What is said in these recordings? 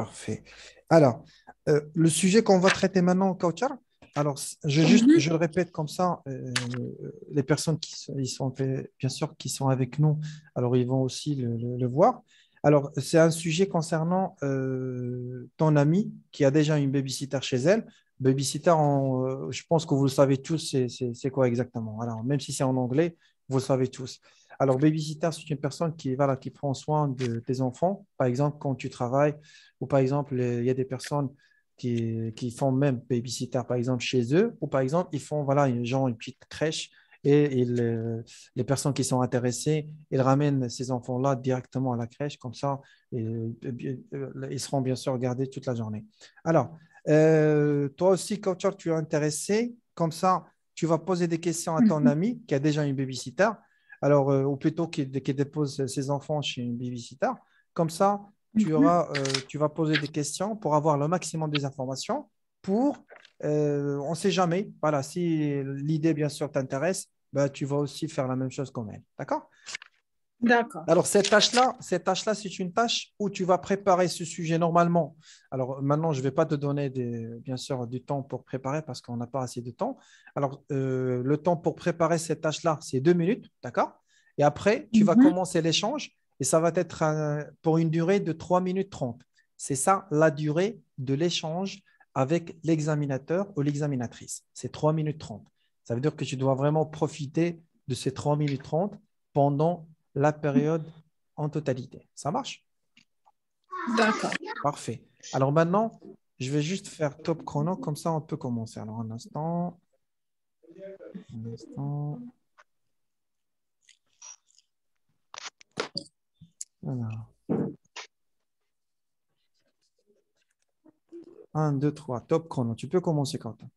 Parfait. Alors, le sujet qu'on va traiter maintenant, Kauchar, alors, Mhm. je le répète comme ça, les personnes ils sont, bien sûr, qui sont avec nous, alors ils vont aussi le voir. Alors, c'est un sujet concernant ton amie qui a déjà une babysitter chez elle. Babysitter, je pense que vous le savez tous, c'est quoi exactement. Alors, même si c'est en anglais, vous le savez tous. Alors, babysitter, c'est une personne qui, voilà, qui prend soin de tes enfants, par exemple, quand tu travailles, ou par exemple, il y a des personnes qui font même babysitter, par exemple, chez eux, ou par exemple, ils font voilà, genre une petite crèche et les personnes qui sont intéressées, ils ramènent ces enfants-là directement à la crèche, comme ça, ils seront bien sûr gardés toute la journée. Alors, toi aussi, coach, tu es intéressé, comme ça, tu vas poser des questions à ton Mhm. ami qui a déjà une babysitter, alors, ou plutôt qui dépose ses enfants chez une babysitter. Comme ça, Mhm. tu vas poser des questions pour avoir le maximum des informations pour, on ne sait jamais, voilà, si l'idée, bien sûr, t'intéresse, bah, tu vas aussi faire la même chose comme elle. D'accord? D'accord. Alors, cette tâche-là, c'est une tâche où tu vas préparer ce sujet normalement. Alors, maintenant, je ne vais pas te donner, bien sûr, du temps pour préparer parce qu'on n'a pas assez de temps. Alors, le temps pour préparer cette tâche-là, c'est 2 minutes, d'accord? Et après, tu vas Mhm. commencer l'échange et ça va être pour une durée de 3 minutes 30. C'est ça la durée de l'échange avec l'examinateur ou l'examinatrice. C'est 3 minutes 30. Ça veut dire que tu dois vraiment profiter de ces 3 minutes 30 pendant la période en totalité. Ça marche? D'accord. Parfait. Alors maintenant, je vais juste faire top chrono, comme ça on peut commencer. Alors un instant, un instant. Alors, 1, 2, 3, top chrono. Tu peux commencer, Quentin.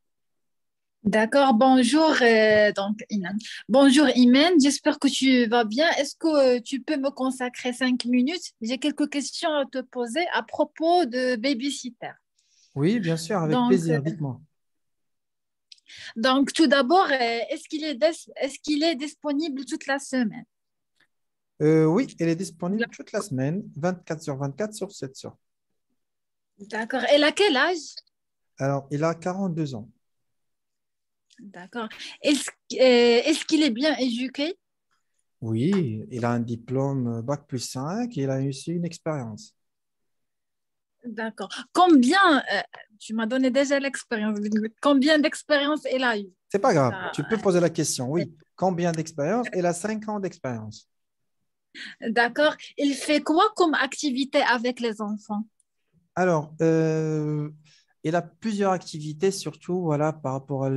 D'accord. Bonjour, Iman. Bonjour, Iman. J'espère que tu vas bien. Est-ce que tu peux me consacrer 5 minutes? J'ai quelques questions à te poser à propos de babysitter. Oui, bien sûr, avec Donc, plaisir, dites-moi. tout d'abord, est-ce qu'il est disponible toute la semaine? Oui, elle est disponible toute la semaine, 24 sur 24 sur 7 sur. D'accord. Elle a quel âge? Alors, il a 42 ans. D'accord. Est-ce qu'il est bien éduqué? Oui, il a un diplôme Bac+5 et il a aussi une expérience. D'accord. Tu m'as donné déjà l'expérience, combien d'expérience elle a eu? C'est pas grave, Ça- tu peux poser la question, oui. Combien d'expérience? Elle a 5 ans d'expérience. D'accord. Il fait quoi comme activité avec les enfants? Alors, il a plusieurs activités, surtout voilà, par rapport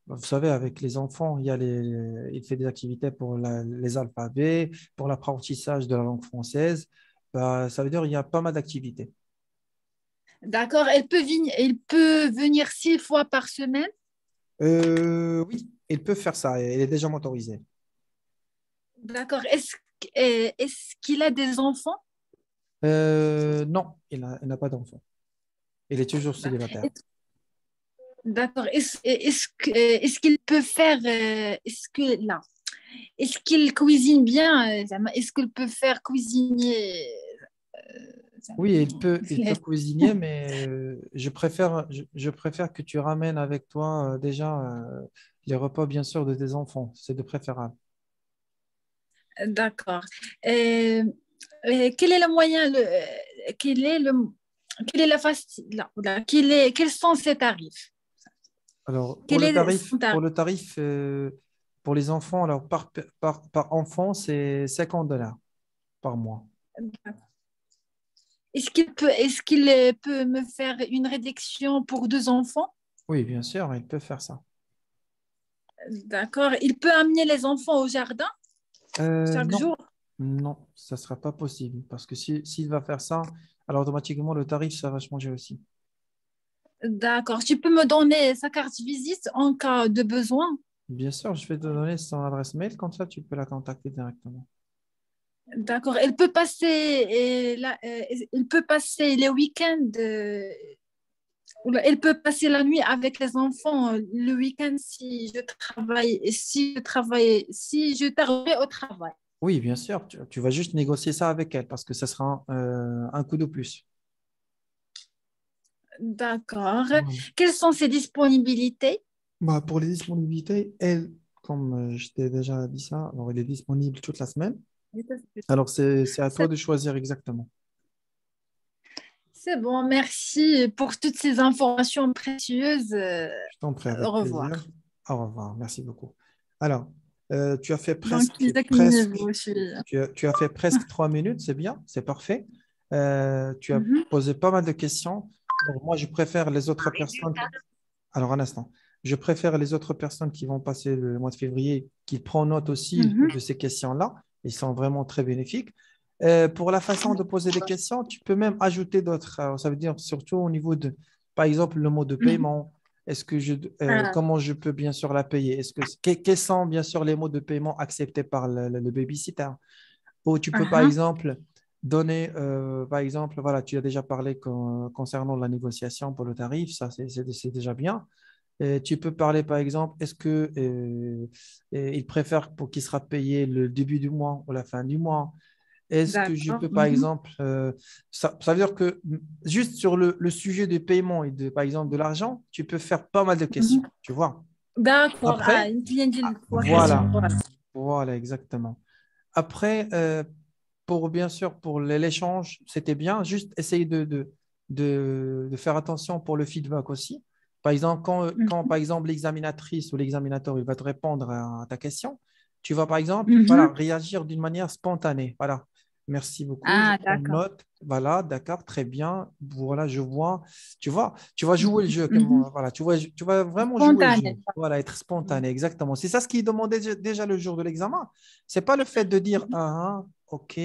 vous savez, avec les enfants, il fait des activités pour les alphabets, pour l'apprentissage de la langue française. Bah, ça veut dire qu'il y a pas mal d'activités. D'accord. Il peut venir 6 fois par semaine. Oui, il peut faire ça, il est déjà motorisé. D'accord. Est-ce qu'il a des enfants? Non, il n'a pas d'enfant. Il est toujours célibataire. D'accord. Est-ce qu'il peut faire, est-ce qu'il cuisine bien? Est-ce qu'il peut faire cuisiner? Oui, il peut Les- cuisiner, mais je préfère que tu ramènes avec toi déjà les repas, bien sûr, de tes enfants. C'est de préférable. D'accord. Euh, Quel est le moyen, quel est le, quelle est la faci- là, là, quels sont ses tarifs? Alors, Quel est son pour tarif? le tarif pour les enfants, alors par enfant, c'est $50 par mois. Est-ce qu'il peut me faire une réduction pour 2 enfants? Oui, bien sûr, il peut faire ça. D'accord. Il peut amener les enfants au jardin chaque Non, jour? non, ça ne sera pas possible parce que s'il va faire ça, alors automatiquement, le tarif, ça va changer aussi. D'accord. Tu peux me donner sa carte visite en cas de besoin? Bien sûr, je vais te donner son adresse mail, comme ça, tu peux la contacter directement. D'accord. Il peut passer les week-ends. Elle peut passer la nuit avec les enfants le week-end si je tarde au travail. Oui, bien sûr, tu vas juste négocier ça avec elle parce que ça sera un coût de plus. D'accord. Voilà. Quelles sont ses disponibilités? Bah, pour les disponibilités, elle, comme je t'ai déjà dit ça, alors elle est disponible toute la semaine. Alors, c'est à toi C'est de choisir exactement. c'est bon, merci pour toutes ces informations précieuses. Je t'en prie Au avec revoir. plaisir. Au revoir. Merci beaucoup. Alors, tu as fait Donc, à quel presque, niveau je suis? tu as fait presque 3 minutes, c'est bien, c'est parfait. Tu as Mhm, posé pas mal de questions. Donc, moi, je préfère les autres personnes. Alors, un instant. Je préfère les autres personnes qui vont passer le mois de février, qui prennent note aussi mhm, de ces questions-là. Ils sont vraiment très bénéfiques. Pour la façon de poser des questions, tu peux même ajouter d'autres. Alors, ça veut dire surtout au niveau de, par exemple, le mot de mhm. paiement. Est-ce que Ah, comment je peux bien sûr la payer? Quels sont bien sûr les mots de paiement acceptés par le babysitter? Ou tu peux, par ah, exemple, donner, par exemple, voilà, tu as déjà parlé concernant la négociation pour le tarif, ça c'est déjà bien. Tu peux parler, par exemple, est-ce que il préfère pour qu'il sera payé le début du mois ou la fin du mois? Est-ce que je d'accord. peux, par Mhm, exemple, ça veut dire que juste sur le sujet du paiement et de, par exemple, de l'argent, tu peux faire pas mal de questions, mhm. tu vois. D'accord. Ah, Après, une clientèle, trois questions. voilà, Voilà. voilà, exactement. Après, pour bien sûr, pour l'échange, c'était bien. Juste essayer de faire attention pour le feedback aussi. Par exemple, quand par exemple, l'examinatrice ou l'examinateur il va te répondre à ta question, tu vas par exemple voilà, Mhm. réagir d'une manière spontanée. Voilà. Merci beaucoup, je Ah, prends d'accord. note. Voilà, d'accord, très bien. Voilà, je vois. Tu vas jouer le jeu. Mhm. Voilà, tu vas vraiment jouer le jeu. Spontané. Voilà, être spontané, exactement. C'est ça ce qui est demandé déjà le jour de l'examen. C'est pas le fait de dire ah, ok.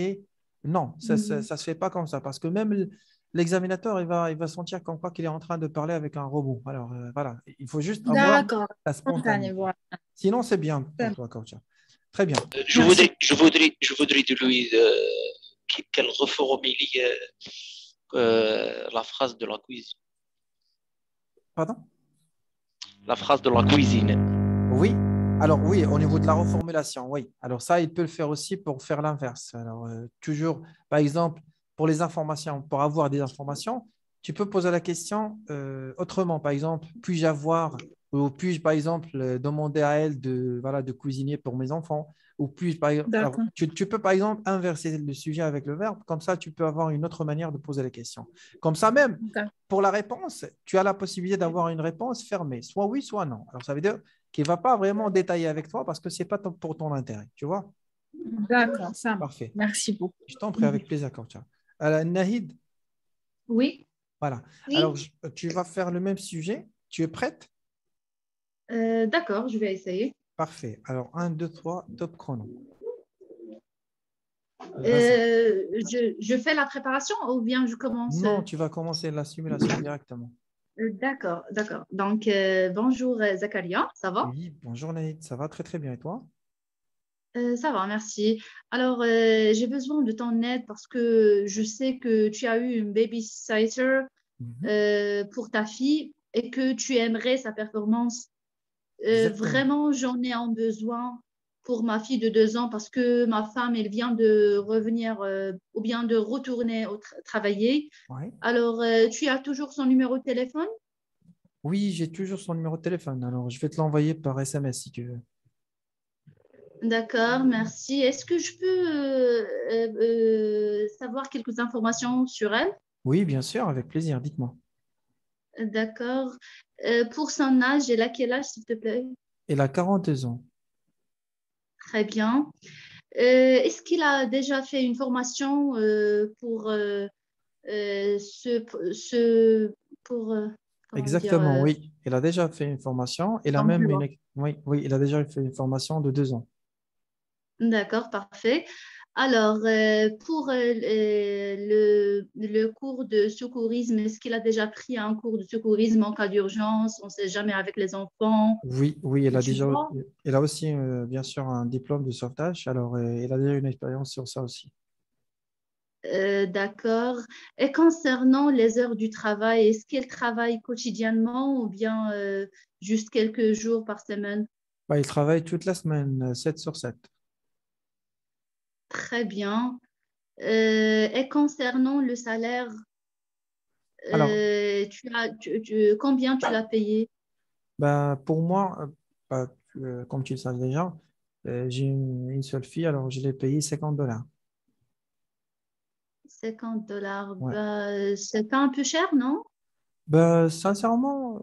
Non, Mhm. ça se fait pas comme ça parce que même l'examinateur, il va sentir comme quoi qu'il est en train de parler avec un robot. Alors, voilà, il faut juste avoir D'accord. la Spontané, spontanéité. voilà. Sinon, c'est bien C'est pour bon. toi, Kaucha. Très bien. Merci. Je voudrais de lui qu'elle reformule la phrase de la cuisine. Pardon? La phrase de la cuisine. Oui. Alors, oui, au niveau de la reformulation, oui. Alors, ça, il peut le faire aussi pour faire l'inverse. Alors, toujours, par exemple, pour les informations, pour avoir des informations, tu peux poser la question autrement. Par exemple, puis-je avoir, ou puis-je, par exemple, demander à elle voilà, de cuisiner pour mes enfants, ou puis-je, par exemple, alors, D'accord. tu peux, par exemple, inverser le sujet avec le verbe. Comme ça, tu peux avoir une autre manière de poser la question. Comme ça même, D'accord. pour la réponse, tu as la possibilité d'avoir une réponse fermée, soit oui, soit non. Alors, ça veut dire qui ne va pas vraiment détailler avec toi parce que ce n'est pas pour ton intérêt. Tu vois? D'accord, ça marche. Parfait. Merci beaucoup. Je t'en prie Mhm. avec plaisir, Kaucha. Alors, Nahid, Oui, voilà. Alors, oui, tu vas faire le même sujet. Tu es prête? d'accord, je vais essayer. Parfait. Alors, un, 2, 3, top chrono. Vas-y. Je fais la préparation ou bien je commence? Non, tu vas commencer la simulation directement. D'accord, d'accord. Donc, bonjour Zakaria, ça va? Oui, bonjour Nahid. Ça va très très bien. Et toi? Ça va, merci. Alors, j'ai besoin de ton aide parce que je sais que tu as eu une babysitter Mhm. pour ta fille et que tu aimerais sa performance. Exactement. Vraiment, j'en ai un besoin pour ma fille de 2 ans parce que ma femme, elle vient de revenir ou bien de retourner travailler. Ouais. Alors, tu as toujours son numéro de téléphone? Oui, j'ai toujours son numéro de téléphone. Alors, je vais te l'envoyer par SMS si tu veux. D'accord, merci. Est-ce que je peux savoir quelques informations sur elle? Oui, bien sûr, avec plaisir. Dites-moi. D'accord. Pour son âge, elle a quel âge, s'il te plaît? Elle a 42 ans. Très bien. Est-ce qu'il a déjà fait une formation pour pour, comment dire, Exactement, oui. Il a déjà fait une formation. Il a même l'emploi? Oui, oui, il a déjà fait une formation de 2 ans. D'accord, parfait. Alors, pour le cours de secourisme, est-ce qu'il a déjà pris un cours de secourisme en cas d'urgence? On ne sait jamais avec les enfants, Oui, oui, tu vois? il a aussi, bien sûr, un diplôme de sauvetage. Alors, il a déjà une expérience sur ça aussi. D'accord. Et concernant les heures du travail, est-ce qu'il travaille quotidiennement ou bien juste quelques jours par semaine? Bah, il travaille toute la semaine, 7 sur 7. Très bien. Et concernant le salaire, Alors, Combien tu l'as payé? bah, pour moi, comme tu le sais déjà, j'ai une seule fille, alors je l'ai payé $50. 50 $. Ouais. Bah, c'est pas un peu cher, non? Bah, sincèrement,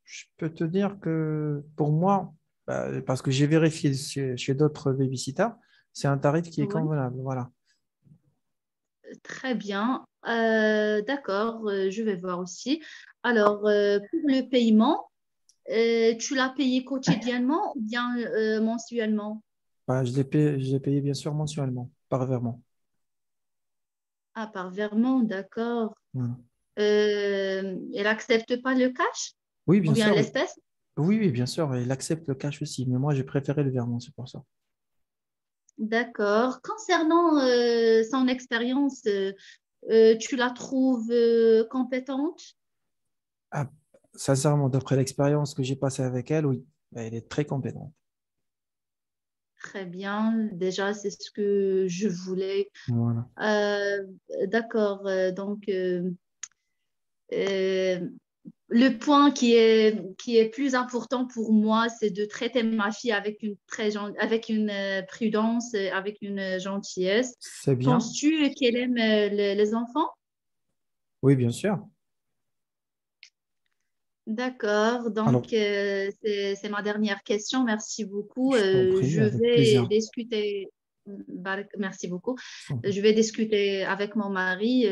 je peux te dire que pour moi, bah, parce que j'ai vérifié chez d'autres babysitters, c'est un tarif qui est Oui, convenable. Voilà. très bien. D'accord, je vais voir aussi. Alors, pour le paiement, tu l'as payé quotidiennement ou bien mensuellement? Bah, je l'ai payé bien sûr mensuellement, par virement. Ah, par virement, d'accord. Voilà. Elle n'accepte pas le cash Oui, ou bien bien sûr. Oui. l'espèce? Oui, oui, bien sûr. Il accepte le cash aussi, mais moi, j'ai préféré le virement, c'est pour ça. D'accord. Concernant son expérience, tu la trouves compétente? Ah, sincèrement, d'après l'expérience que j'ai passée avec elle, oui, elle est très compétente. Très bien. Déjà, c'est ce que je voulais. Voilà. Euh, d'accord. Euh, le point qui est plus important pour moi, c'est de traiter ma fille avec avec une prudence, avec une gentillesse. C'est bien. Penses-tu qu'elle aime les enfants? Oui, bien sûr. D'accord, Alors, c'est ma dernière question. Merci beaucoup. je t'en prie, Je avec vais plaisir. discuter. Merci beaucoup. Je t'en prie. Je vais discuter avec mon mari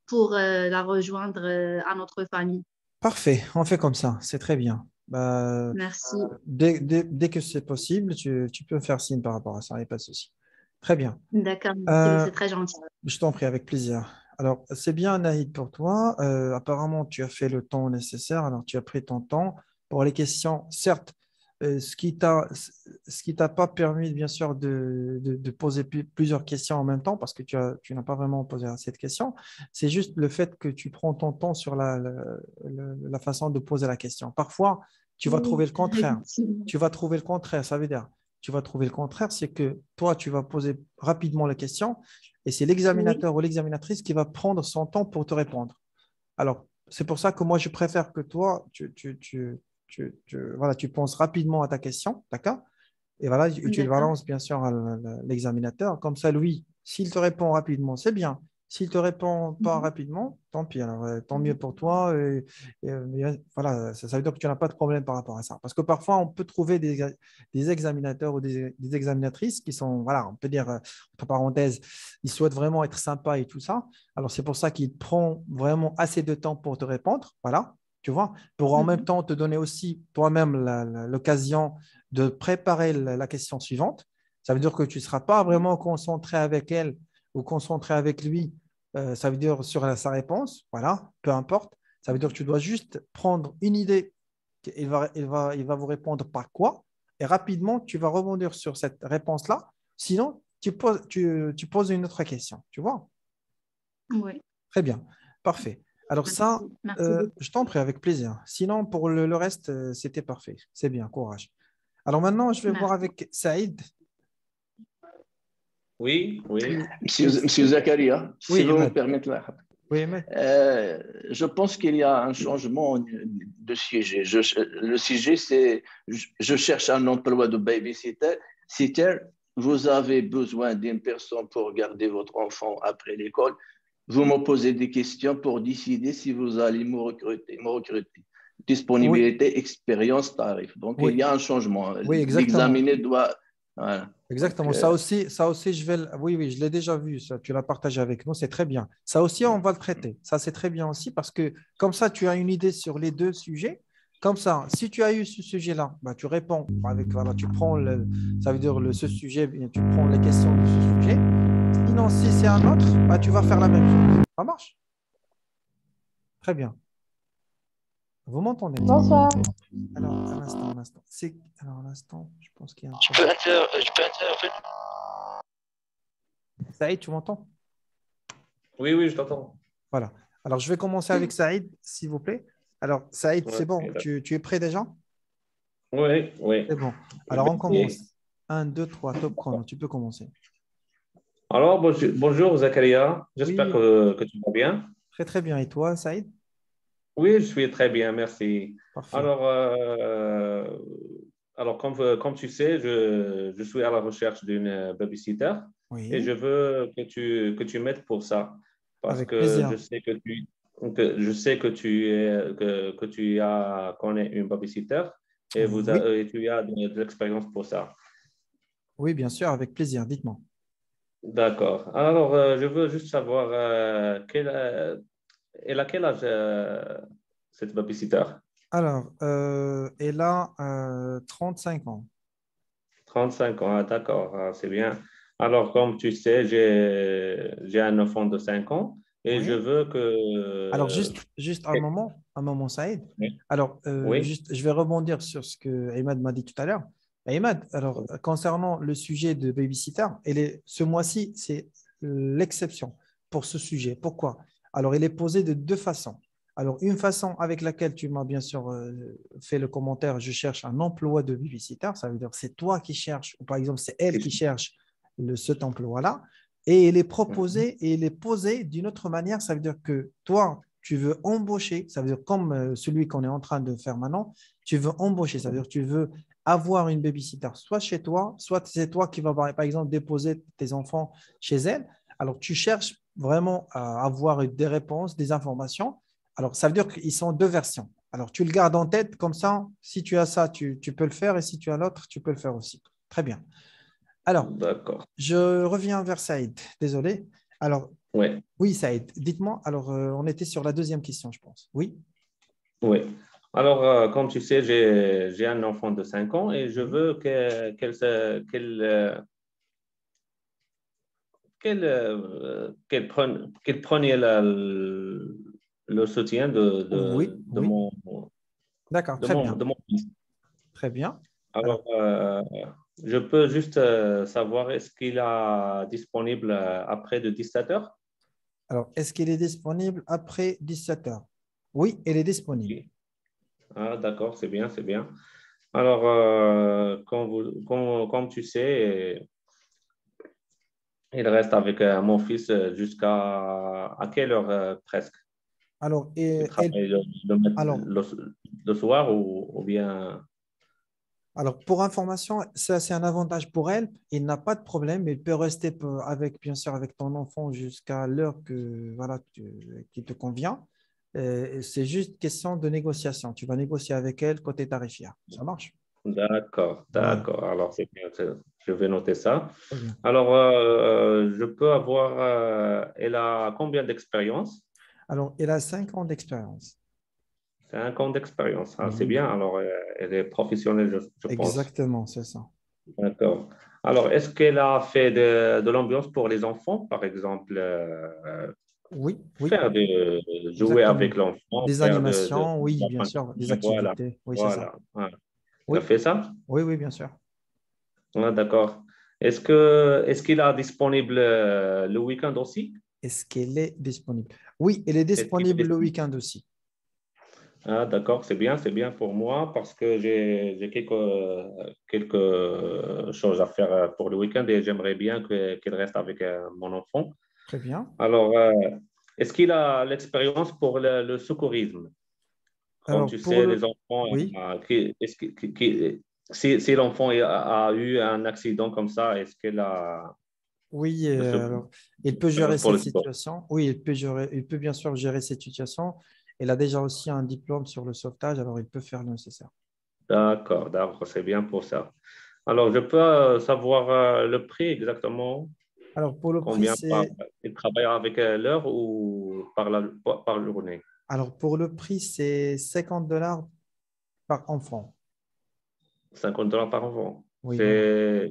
pour la rejoindre à notre famille. Parfait, on fait comme ça, c'est très bien. Bah, Merci. dès que c'est possible, tu peux me faire signe par rapport à ça, il n'y a pas de souci. Très bien. D'accord, merci, Euh, c'est très gentil. je t'en prie, avec plaisir. Alors, c'est bien, Naïd, pour toi. Apparemment, tu as fait le temps nécessaire, alors tu as pris ton temps pour les questions. Certes, ce qui t'a pas permis, bien sûr, de poser plusieurs questions en même temps, parce que tu n'as pas vraiment posé cette question, c'est juste le fait que tu prends ton temps sur la façon de poser la question. Parfois, tu vas Oui, trouver le contraire. effectivement. Tu vas trouver le contraire, ça veut dire, tu vas trouver le contraire, c'est que toi, tu vas poser rapidement la question et c'est Oui, l'examinateur ou l'examinatrice qui va prendre son temps pour te répondre. Alors, c'est pour ça que moi, je préfère que toi, voilà, tu penses rapidement à ta question, d'accord? Et voilà, tu le d'accord. balances bien sûr à l'examinateur. Comme ça, lui, s'il te répond rapidement, c'est bien. S'il te répond pas Mhm. rapidement, tant pis. Alors, tant mieux Mhm. pour toi. Mais voilà, ça veut dire que tu n'as pas de problème par rapport à ça. Parce que parfois, on peut trouver des examinateurs ou des examinatrices qui sont, voilà, on peut dire, entre parenthèses, ils souhaitent vraiment être sympas et tout ça. Alors, c'est pour ça qu'il prend vraiment assez de temps pour te répondre. Voilà, tu vois, pour en même Mhm. temps te donner aussi toi-même l'occasion de préparer la question suivante. Ça veut dire que tu ne seras pas vraiment concentré avec elle ou concentré avec lui. Ça veut dire sur sa réponse. Voilà, peu importe. Ça veut dire que tu dois juste prendre une idée. Il va vous répondre par quoi. Et rapidement, tu vas rebondir sur cette réponse-là. Sinon, tu poses une autre question. Tu vois? Oui, Très bien. Parfait. Alors ça, merci. Merci beaucoup. je t'en prie avec plaisir. Sinon, pour le reste, c'était parfait. C'est bien, courage. Alors maintenant, je vais voir Merci. avec Saïd. Oui, oui. Oui, Monsieur Zakaria, si oui, vous me Ahmed. permettez là. Oui, Ahmed. Je pense qu'il y a un changement de sujet. Le sujet, c'est je cherche un emploi de babysitter. Sitter, vous avez besoin d'une personne pour garder votre enfant après l'école. Vous me posez des questions pour décider si vous allez me recruter. Oui, Disponibilité, expérience, tarif. Donc, il oui, y a un changement. oui, exactement. L'examiner doit. Voilà. Donc, Exactement. Ça aussi, oui, oui, je l'ai déjà vu. Ça, tu l'as partagé avec nous. C'est très bien. Ça aussi, on va le traiter. Ça, c'est très bien aussi parce que comme ça, tu as une idée sur les deux sujets. Comme ça, si tu as eu ce sujet-là, bah, tu réponds avec, voilà, tu prends ça veut dire ce sujet, bien, tu prends les questions de ce sujet. Sinon, si c'est un autre, bah, tu vas faire la même chose. Ça marche? Très bien. Vous m'entendez? Bonsoir. Alors, un instant, un instant. Alors, un instant, je pense qu'il y a un Je peux problème. je peux intervenir. Saïd, tu m'entends? Oui, oui, je t'entends. Voilà. Alors, je vais commencer avec Saïd, s'il vous plaît. Alors, Saïd, Ouais, c'est bon. Tu es prêt déjà? oui, oui. C'est bon. Alors, on commence. Un, 2, 3, top chrono. Tu peux commencer. Alors, bonjour Zakaria. J'espère Oui, que tu vas bien. Très, très bien. Et toi, Saïd? Oui, je suis très bien, merci. Parfait. Alors, comme tu sais, je suis à la recherche d'une babysitter et Oui, je veux que tu m'aides pour ça parce avec que plaisir. je sais que tu as, connais une babysitter et, Oui, et tu as de l'expérience pour ça. oui, bien sûr, avec plaisir. Dites-moi. D'accord. Alors, je veux juste savoir elle a quel âge cette babysitter? Alors, elle a 35 ans. 35 ans, ah, d'accord, ah, c'est bien. Alors, comme tu sais, j'ai un enfant de 5 ans et je Oui. veux que... Alors, juste un moment, Saïd. Oui, Alors, oui, juste, je vais rebondir sur ce que Imad m'a dit tout à l'heure. Imad, alors, concernant le sujet de babysitter, ce mois-ci, c'est l'exception pour ce sujet. Pourquoi? Alors, il est posé de deux façons. Alors, une façon avec laquelle tu m'as bien sûr fait le commentaire, je cherche un emploi de babysitter, ça veut dire que c'est toi qui cherches, ou par exemple, c'est elle qui cherche cet emploi-là. Et il est mhm, proposé et il est posé d'une autre manière. Ça veut dire que toi, tu veux embaucher, ça veut dire comme celui qu'on est en train de faire maintenant, tu veux embaucher, ça veut dire que tu veux avoir une babysitter, soit chez toi, soit c'est toi qui vas, par exemple, déposer tes enfants chez elle. Alors, tu cherches vraiment à avoir des réponses, des informations. Alors, ça veut dire qu'ils sont deux versions. Alors, tu le gardes en tête, comme ça, si tu as ça, tu peux le faire, et si tu as l'autre, tu peux le faire aussi. Très bien. Alors, d'accord. je reviens vers Saïd. Désolé. Alors, Oui, oui, Saïd, dites-moi. Alors, on était sur la deuxième question, je pense. Oui. oui. Alors, comme tu sais, j'ai un enfant de 5 ans et je Oui. veux qu'elle prenne le soutien Oui, oui. D'accord, très bien. de mon fils. Très bien. Alors, Alors, je peux juste savoir, est-ce qu'il a disponible après de 17 heures? est-ce qu'il est disponible après 17 heures? Oui, il est disponible. Oui. Ah, d'accord, c'est bien, c'est bien. Alors, comme tu sais, il reste avec mon fils jusqu'à à quelle heure presque? Alors, Il travaille alors, le soir ou bien... pour information, ça c'est un avantage pour elle. Il n'a pas de problème. Il peut rester avec, bien sûr, avec ton enfant jusqu'à l'heure que voilà qui te convient. C'est juste question de négociation. Tu vas négocier avec elle côté tarifaire. Ça marche? D'accord, Voilà. d'accord. Alors, c'est bien, je vais noter ça. Très bien. Alors, je peux avoir... elle a combien d'expérience? Alors, elle a 5 ans d'expérience. 5 ans d'expérience. Ah, c'est Oui, bien. Alors, elle est professionnelle, je pense. exactement, c'est ça. D'accord. Alors, est-ce qu'elle a fait de l'ambiance pour les enfants, par exemple, Oui, oui, faire de jouer avec exactement. l'enfant, Des faire animations, de oui, la bien sûr, des voilà, activités. Oui, c'est ça. voilà. Ouais. Elle a Oui, fait ça? oui, oui, bien sûr. Ouais, d'accord. Est-ce qu'il a disponible le week-end aussi? Est-ce qu'elle est disponible? Oui, elle est Est-ce qu'il est disponible le disponible? week-end aussi. Ah, d'accord, c'est bien pour moi parce que j'ai quelques choses à faire pour le week-end et j'aimerais bien qu'il reste avec mon enfant. Très bien. Alors, est-ce qu'il a l'expérience pour le secourisme? Comme Alors, tu sais, les enfants, oui, si l'enfant a eu un accident comme ça, est-ce qu'il a oui, le secours alors, il peut gérer pour cette le secours? situation. Oui, il peut bien sûr gérer cette situation. Il a déjà aussi un diplôme sur le sauvetage, alors il peut faire le nécessaire. D'accord, d'accord, c'est bien pour ça. Alors, je peux savoir le prix exactement, Alors, pour le prix, combien c'est il travaille avec l'heure ou par journée? alors pour le prix, c'est 50 $ par enfant. 50 $ par enfant. Oui, voilà.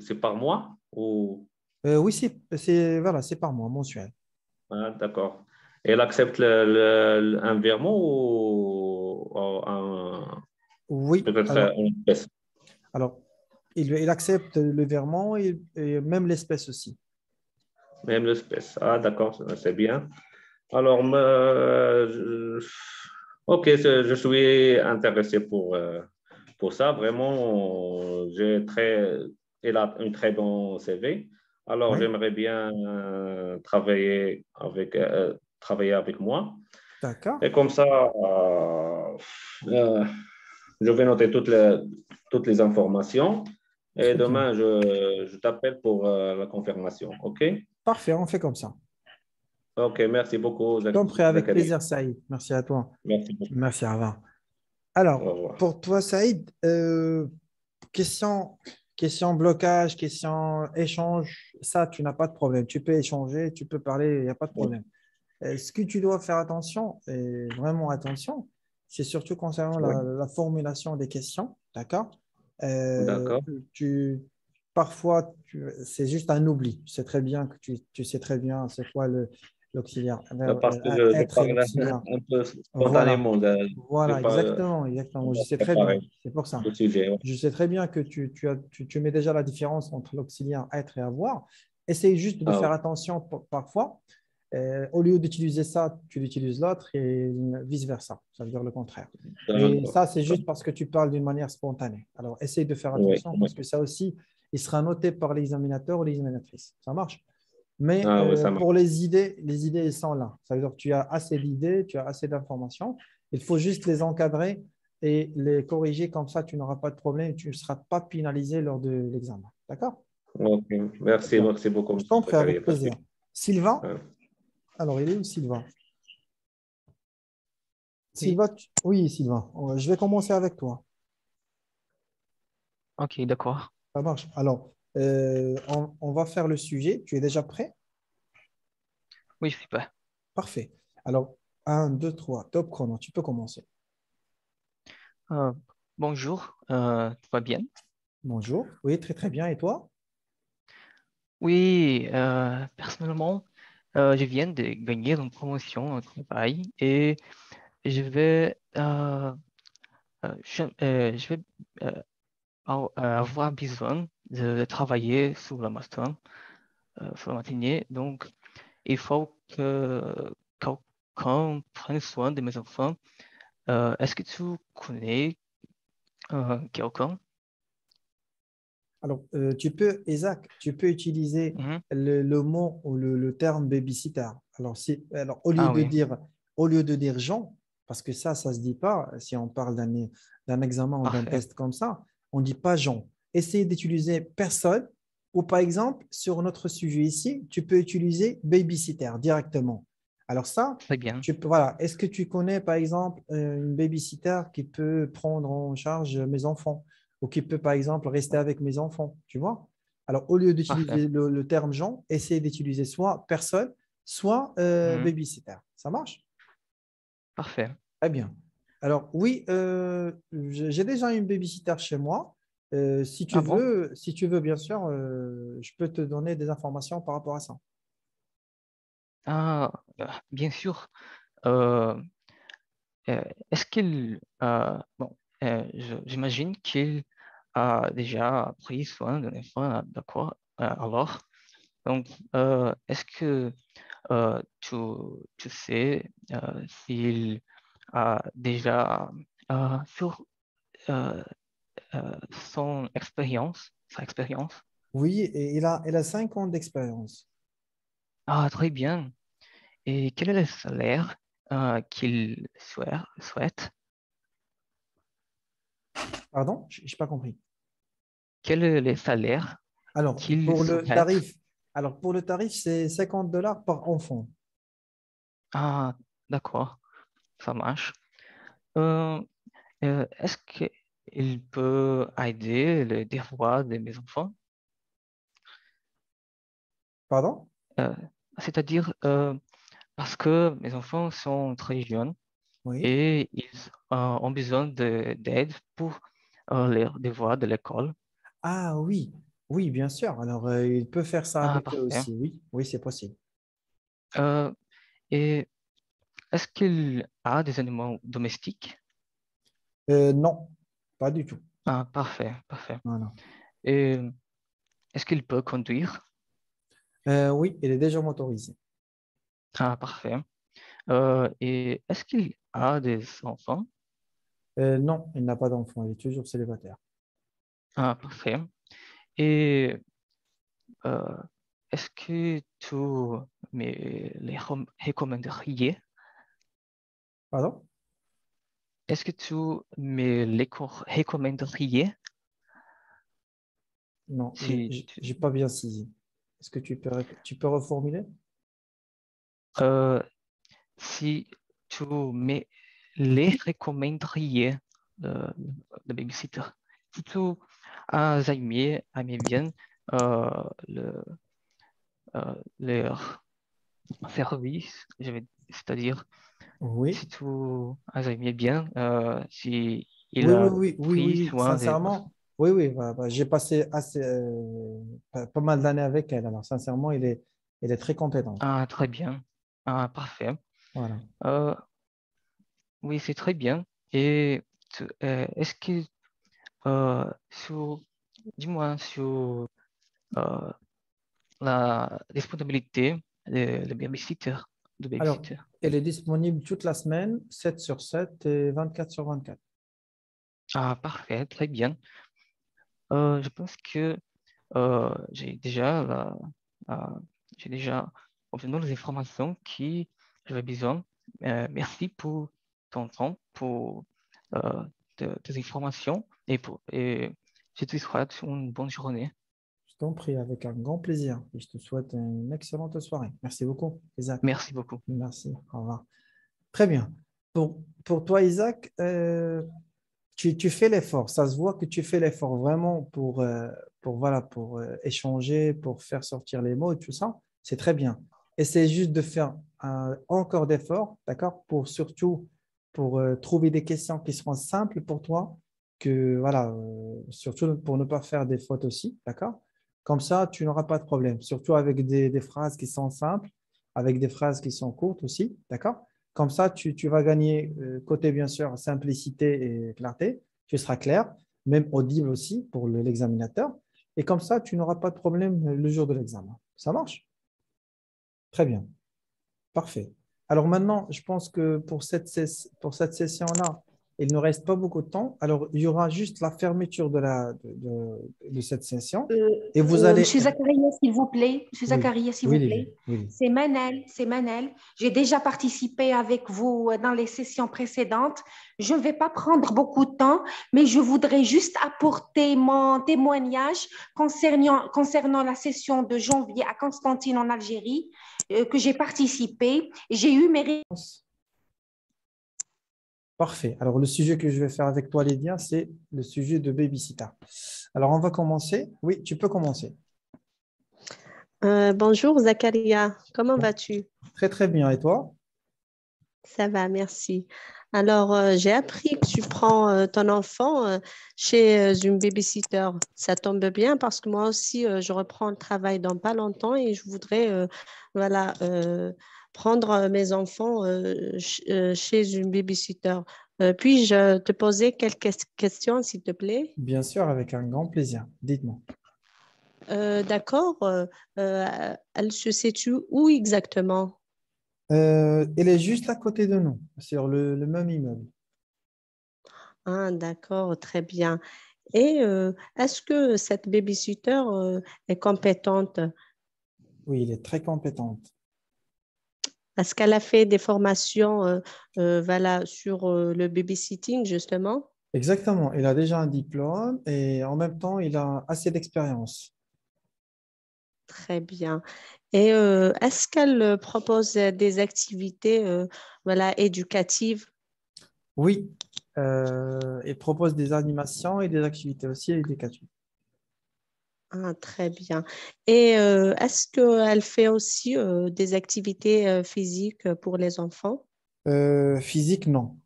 C'est par mois ou... Oui, voilà, c'est par mois, mensuel. Ah, d'accord. Elle accepte un virement ou Oui, peut-être alors, une espèce, alors il accepte le virement et même l'espèce aussi. même l'espèce. Ah, d'accord, c'est bien. Alors, ok, je suis intéressé pour ça. Vraiment, elle a une très bon CV. Alors, Oui, j'aimerais bien travailler avec. travailler avec moi. D'accord. Et comme ça, je vais noter toutes les informations. Et Très bien. demain, je t'appelle pour la confirmation. OK? Parfait, on fait comme ça. OK, merci beaucoup, Je t'en prie, avec Zachary. plaisir, Saïd. Merci à toi. Merci beaucoup. Merci, au revoir. Au Alors, revoir. pour toi, Saïd, question blocage, question échange, ça, tu n'as pas de problème. Tu peux échanger, tu peux parler, il n'y a pas de problème. Ce que tu dois faire attention, et vraiment attention, c'est surtout concernant Oui, la formulation des questions, d'accord? Euh, d'accord. tu, parfois, c'est juste un oubli. C'est très bien que tu sais très bien c'est quoi l'auxiliaire, Parce que je être et parle l'auxiliaire. un peu Voilà, spontanément. Je voilà, parle exactement, exactement. Je sais très bien, préparer c'est pour ça. le sujet. Ouais. Je sais très bien que tu mets déjà la différence entre l'auxiliaire être et avoir. Essaye juste de Ah, faire oui. attention parfois. Au lieu d'utiliser ça, tu utilises l'autre et vice-versa. Ça veut dire le contraire. Mais D'accord. ça, c'est juste parce que tu parles d'une manière spontanée. Alors, essaye de faire Oui, attention oui. parce que ça aussi, il sera noté par l'examinateur ou l'examinatrice. Ça marche? Mais Ah, oui, ça marche. pour les idées, elles sont là. Ça veut dire que tu as assez d'idées, tu as assez d'informations. Il faut juste les encadrer et les corriger. Comme ça, tu n'auras pas de problème et tu ne seras pas pénalisé lors de l'examen. D'accord? Ok. Très Merci, bien. merci beaucoup, Je M. t'en prie, Zachary. avec Pas de plaisir. souci. Sylvain? Ah, Alors, il est où, Sylvain? Oui, Sylvain, oui, Sylvain. Je vais commencer avec toi. ok, d'accord. Ça marche. Alors, on va faire le sujet. Tu es déjà prêt? Oui, je suis prêt. Parfait. Alors, un, 2, 3. Top chrono. Tu peux commencer. Euh, Bonjour, tout va bien? Bonjour. Oui, très, très bien. Et toi? Oui, personnellement, je viens de gagner une promotion au travail et je vais, je vais avoir besoin de travailler sur le master, sur la matinée. Donc, il faut que quelqu'un prenne soin de mes enfants. Est-ce que tu connais quelqu'un? Alors, Isaac, tu peux utiliser Mhm. le mot ou le terme babysitter. Alors, Ah oui, au lieu de dire Jean, parce que ça ne se dit pas, si on parle d'un examen ou d'un parfait. test comme ça, on ne dit pas Jean. Essayez d'utiliser personne, ou par exemple, sur notre sujet ici, tu peux utiliser babysitter directement. Alors ça, Très bien. voilà. Est-ce que tu connais, par exemple, une babysitter qui peut prendre en charge mes enfants? Ou qui peut, par exemple, rester avec mes enfants, tu vois. Alors, au lieu Parfait. d'utiliser le terme Jean, essayez d'utiliser soit personne, soit Mhm. babysitter. Ça marche? Parfait. Très bien. Alors, oui, j'ai déjà une babysitter chez moi. Ah bon? Si tu veux, bien sûr, je peux te donner des informations par rapport à ça. Ah, bien sûr. Euh, Est-ce qu'il, bon, j'imagine qu'il a déjà pris soin de l'enfant, d'accord? Alors, donc, est-ce que tu, tu sais s'il a déjà sur euh, sa expérience? Oui, et il a 5 ans d'expérience. Ah, très bien. Et quel est le salaire qu'il souhaite? Pardon? Je n'ai pas compris. Quel est le salaire Alors, qu'il souhaite? pour le tarif, c'est $50 par enfant. Ah, d'accord, ça marche. Euh, Est-ce qu'il peut aider les devoirs de mes enfants? Pardon? Euh, C'est-à-dire parce que mes enfants sont très jeunes Oui. et ils ont besoin d'aide pour leurs devoirs de l'école. Ah oui, oui, bien sûr. Alors, il peut faire ça Ah, avec eux parfait. aussi. Oui, oui, c'est possible. Euh, et est-ce qu'il a des animaux domestiques? Non, pas du tout. Ah, parfait, parfait. Voilà. Et est-ce qu'il peut conduire? Oui, il est déjà motorisé. Ah, parfait. Et est-ce qu'il a des enfants? Non, il n'a pas d'enfant. Il est toujours célibataire. Ah, parfait. Et euh, est-ce que tu me les recommanderais? Pardon? Est-ce que tu me les recommanderais? Non, Si j'ai pas bien saisi. Est-ce que tu peux reformuler? euh, si tu me les recommanderais, le, le babysitter. Si tu as aimé bien euh, le, leur service, c'est-à-dire Oui. si tu as aimé bien, si il Oui, oui, a oui, oui, oui, pris oui. soin des personnes. Sincèrement, oui, oui. J'ai passé pas mal d'années avec elle. Alors, sincèrement, il est très compétent. Ah, très bien. Ah, parfait. Voilà. Euh, oui, c'est très bien. Et est-ce que sur, dis-moi sur euh, la disponibilité de babysitter, de Alors, babysitter. elle est disponible toute la semaine, 7 sur 7 et 24 sur 24. Ah, parfait, très bien. Je pense que j'ai déjà j'ai déjà obtenu les informations que j'avais besoin. Merci pour ton temps, pour euh, tes informations et je te souhaite une bonne journée. Je t'en prie, avec un grand plaisir. Et je te souhaite une excellente soirée. Merci beaucoup, Isaac. Merci beaucoup. Merci. Au revoir. Très bien. Pour toi, Isaac, tu fais l'effort. Ça se voit que tu fais l'effort vraiment voilà, pour échanger, pour faire sortir les mots et tout ça. C'est très bien. Essaie juste de faire encore d'efforts, d'accord, pour surtout pour trouver des questions qui seront simples pour toi, que voilà, surtout pour ne pas faire des fautes aussi, d'accord? Comme ça, tu n'auras pas de problème, surtout avec des phrases qui sont simples, avec des phrases qui sont courtes aussi, d'accord? Comme ça, tu vas gagner, côté bien sûr, simplicité et clarté. Tu seras clair, même audible aussi pour l'examinateur. Et comme ça, tu n'auras pas de problème le jour de l'examen. Ça marche? Très bien. Parfait. Alors maintenant, je pense que pour cette session-là, il ne reste pas beaucoup de temps. Alors, il y aura juste la fermeture de cette session. Et vous allez… Monsieur Zakaria, s'il vous plaît. Monsieur Oui, Zakaria, s'il oui, vous Lily, plaît. oui. C'est Manel, c'est Manel. J'ai déjà participé avec vous dans les sessions précédentes. Je ne vais pas prendre beaucoup de temps, mais je voudrais juste apporter mon témoignage concernant la session de janvier à Constantine en Algérie, que j'ai participé. J'ai eu mes… Parfait. Alors, le sujet que je vais faire avec toi, Lydia, c'est le sujet de babysitter. Alors, on va commencer. Oui, tu peux commencer. Bonjour Zakaria, comment vas-tu? Très, très bien. Et toi? Ça va, merci. Alors, j'ai appris que tu prends ton enfant chez une babysitter. Ça tombe bien parce que moi aussi, je reprends le travail dans pas longtemps et je voudrais voilà, prendre mes enfants chez une babysitter. Puis-je te poser quelques questions, s'il te plaît? Bien sûr, avec un grand plaisir. Dites-moi. D'accord. Elle se situe où exactement? Elle est juste à côté de nous, sur le même immeuble. Ah, d'accord, très bien. Et est-ce que cette babysitter est compétente? Oui, elle est très compétente. Est-ce qu'elle a fait des formations voilà, sur le babysitting, justement? Exactement. Elle a déjà un diplôme et en même temps, il a assez d'expérience. Très bien. Et est-ce qu'elle propose des activités voilà, éducatives? Oui, elle propose des animations et des activités aussi éducatives. Ah, très bien. Et est-ce qu'elle fait aussi des activités physiques pour les enfants? Physique, non.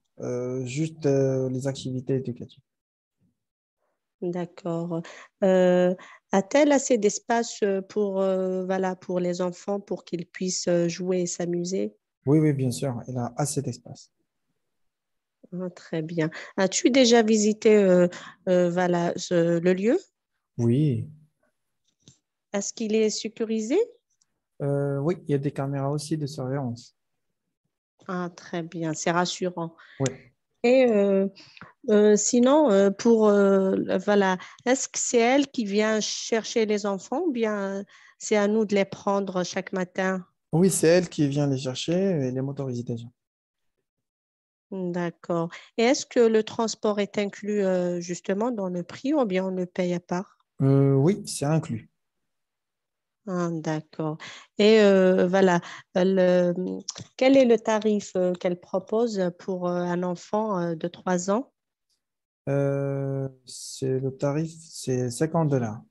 Juste les activités éducatives. D'accord. Euh, A-t-elle assez d'espace pour, voilà, pour les enfants pour qu'ils puissent jouer et s'amuser? Oui, oui, bien sûr. Elle a assez d'espace. Ah, très bien. As-tu déjà visité voilà, le lieu? Oui. Est-ce qu'il est sécurisé? Oui, il y a des caméras aussi de surveillance. Ah, très bien, c'est rassurant. Oui. Et sinon, pour, voilà, est-ce que c'est elle qui vient chercher les enfants ou bien c'est à nous de les prendre chaque matin? Oui, c'est elle qui vient les chercher et les motorise déjà. D'accord. Et est-ce que le transport est inclus justement dans le prix ou bien on le paye à part? Oui, c'est inclus. Ah, d'accord. Et voilà, le- quel est le tarif qu'elle propose pour un enfant de 3 ans? C'est le tarif, c'est $50.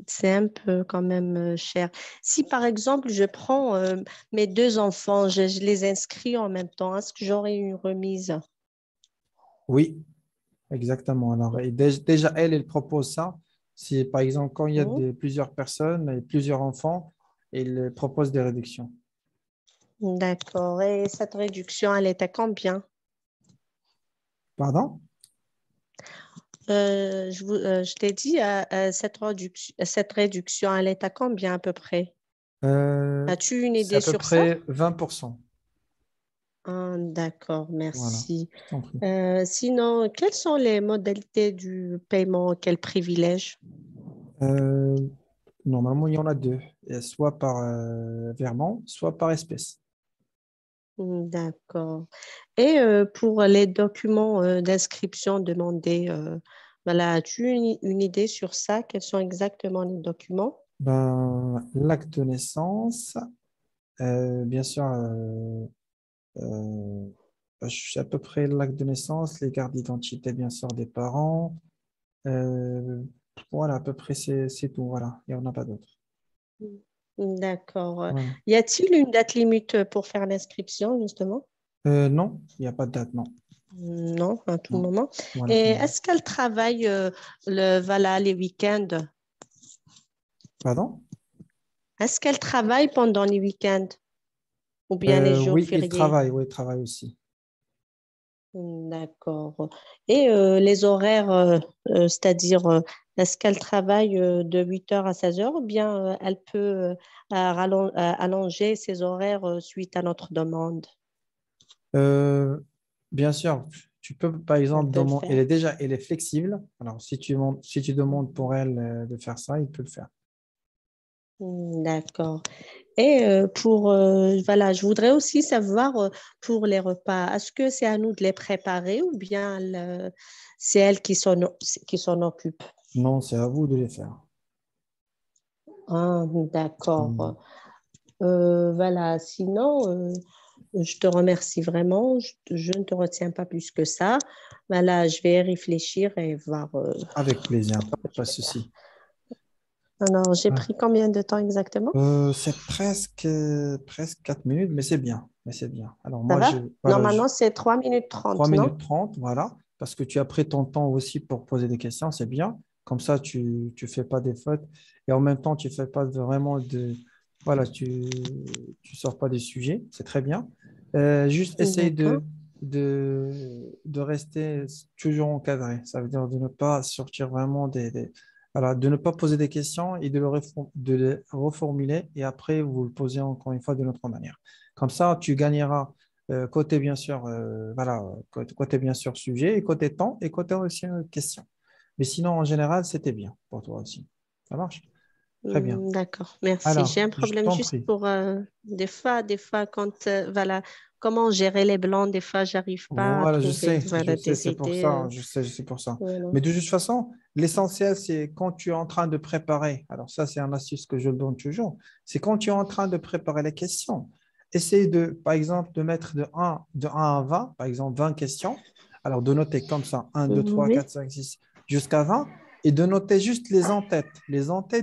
C'est un peu quand même cher. Si par exemple je prends mes deux enfants, je les inscris en même temps, est-ce que j'aurai une remise? Oui, exactement. Alors, et déjà, elle propose ça. Si, par exemple, quand il y a Hmm, plusieurs personnes et plusieurs enfants, elle propose des réductions. d'accord. Et cette réduction, elle est à combien? Pardon? Je t'ai dit, cette réduction, elle est à combien à peu près? As-tu une C'est idée à peu sur ça? près 20%. Ah, d'accord, Voilà, merci. je t'en prie. Sinon, quelles sont les modalités du paiement qu'elle privilège? Euh, Normalement, il y en a deux, et soit par virement, soit par espèce. D'accord. Et pour les documents d'inscription demandés, voilà, as-tu une idée sur ça? Quels sont exactement les documents? Ben, l'acte de naissance, bien sûr, euh, à peu près l'acte de naissance, les cartes d'identité, bien sûr, des parents. Euh, voilà, à peu près, c'est tout. Voilà, il n'y en a pas d'autres. D'accord. Voilà. Y a-t-il une date limite pour faire l'inscription, justement? Non, il n'y a pas de date, non. Non, à tout Non. moment. Voilà, tout Et le monde. est-ce qu'elle travaille voilà, les week-ends? Pardon? Est-ce qu'elle travaille pendant les week-ends ou bien les jours Oui, fériés? il travaille aussi. D'accord. Et les horaires, c'est-à-dire, est-ce qu'elle travaille de 8 heures à 16 heures ou bien elle peut allonger ses horaires suite à notre demande? Euh, Bien sûr, tu peux, par Elle exemple, peut le faire. elle est flexible. Alors, si tu demandes pour elle de faire ça, il peut le faire. D'accord. Et pour, voilà, je voudrais aussi savoir pour les repas, est-ce que c'est à nous de les préparer ou bien c'est elle qui s'en occupe? Non, c'est à vous de les faire. Ah, Hmm. d'accord. Voilà, sinon, je te remercie vraiment. Je ne te retiens pas plus que ça. Voilà, je vais réfléchir et voir Avec plaisir, comment pas je de vais faire. souci. Alors, j'ai Ouais. pris combien de temps exactement? C'est presque 4 minutes, mais c'est bien. Mais c'est bien. Alors, Ça moi, va? voilà, Normalement, c'est 3 minutes 3 30, minutes non? 30, voilà, parce que tu as pris ton temps aussi pour poser des questions, c'est bien. Comme ça, tu ne fais pas des fautes et en même temps, tu fais pas vraiment de. Voilà, tu sors pas des sujets, c'est très bien. Juste essaye D'accord. de rester toujours encadré. Ça veut dire de ne pas sortir vraiment voilà, de ne pas poser des questions et de les reformuler et après vous le posez encore une fois de notre manière. Comme ça, tu gagneras côté bien sûr, voilà, côté bien sûr sujet et côté temps et côté aussi question. Mais sinon, en général, c'était bien pour toi aussi. Ça marche? Très bien. D'accord, merci. Alors, J'ai un je problème t'en juste prie. pour des fois, quand, voilà, comment gérer les blancs, des fois, j'arrive pas à Voilà, trouver, je voilà, sais, c'est des pour idées. ça, je sais, c'est pour ça. Voilà. Mais de toute façon, l'essentiel, c'est quand tu es en train de préparer. Alors ça, c'est un astuce que je donne toujours. C'est quand tu es en train de préparer les questions. Essaye de, par exemple, de mettre de un à 20, par exemple 20 questions. Alors de noter comme ça, un, 2, 3, Oui, 4, 5, 6, jusqu'à 20, et de noter juste les en-têtes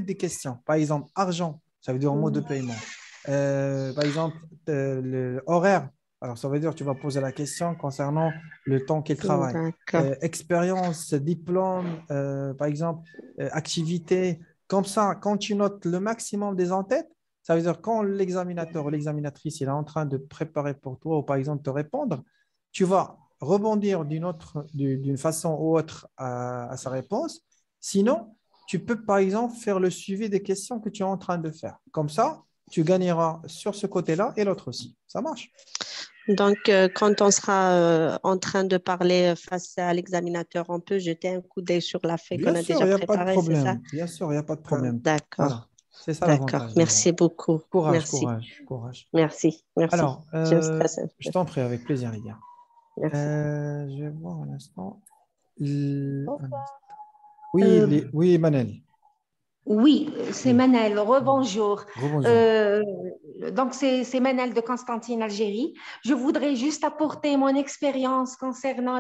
des questions. Par exemple, argent, ça veut dire en mode de paiement. Par exemple, le horaire. Alors, ça veut dire que tu vas poser la question concernant le temps qu'il travaille. d'accord. Expérience, diplôme, par exemple, activité. Comme ça, quand tu notes le maximum des en-têtes, ça veut dire quand l'examinateur ou l'examinatrice il est en train de préparer pour toi ou par exemple te répondre, tu vas rebondir d'une façon ou autre à sa réponse. Sinon, tu peux par exemple faire le suivi des questions que tu es en train de faire. Comme ça, tu gagneras sur ce côté-là et l'autre aussi. Ça marche? Donc, quand on sera en train de parler face à l'examinateur, on peut jeter un coup d'œil sur la feuille Bien qu'on a sûr, déjà il n'y a pas de préparée, c'est ça? problème. Bien sûr, il n'y a pas de problème. D'accord, Voilà, c'est ça d'accord. l'avantage. Merci beaucoup. Courage, Merci, courage, courage. merci, merci. Alors, Je stresse un je peu. t'en prie, avec plaisir, les gars. Merci. Je vais voir un instant. Oui, oui, Manel. Oui, c'est Oui. Manel. Rebonjour. Rebonjour. Donc, c'est Manel de Constantine, Algérie. Je voudrais juste apporter mon expérience concernant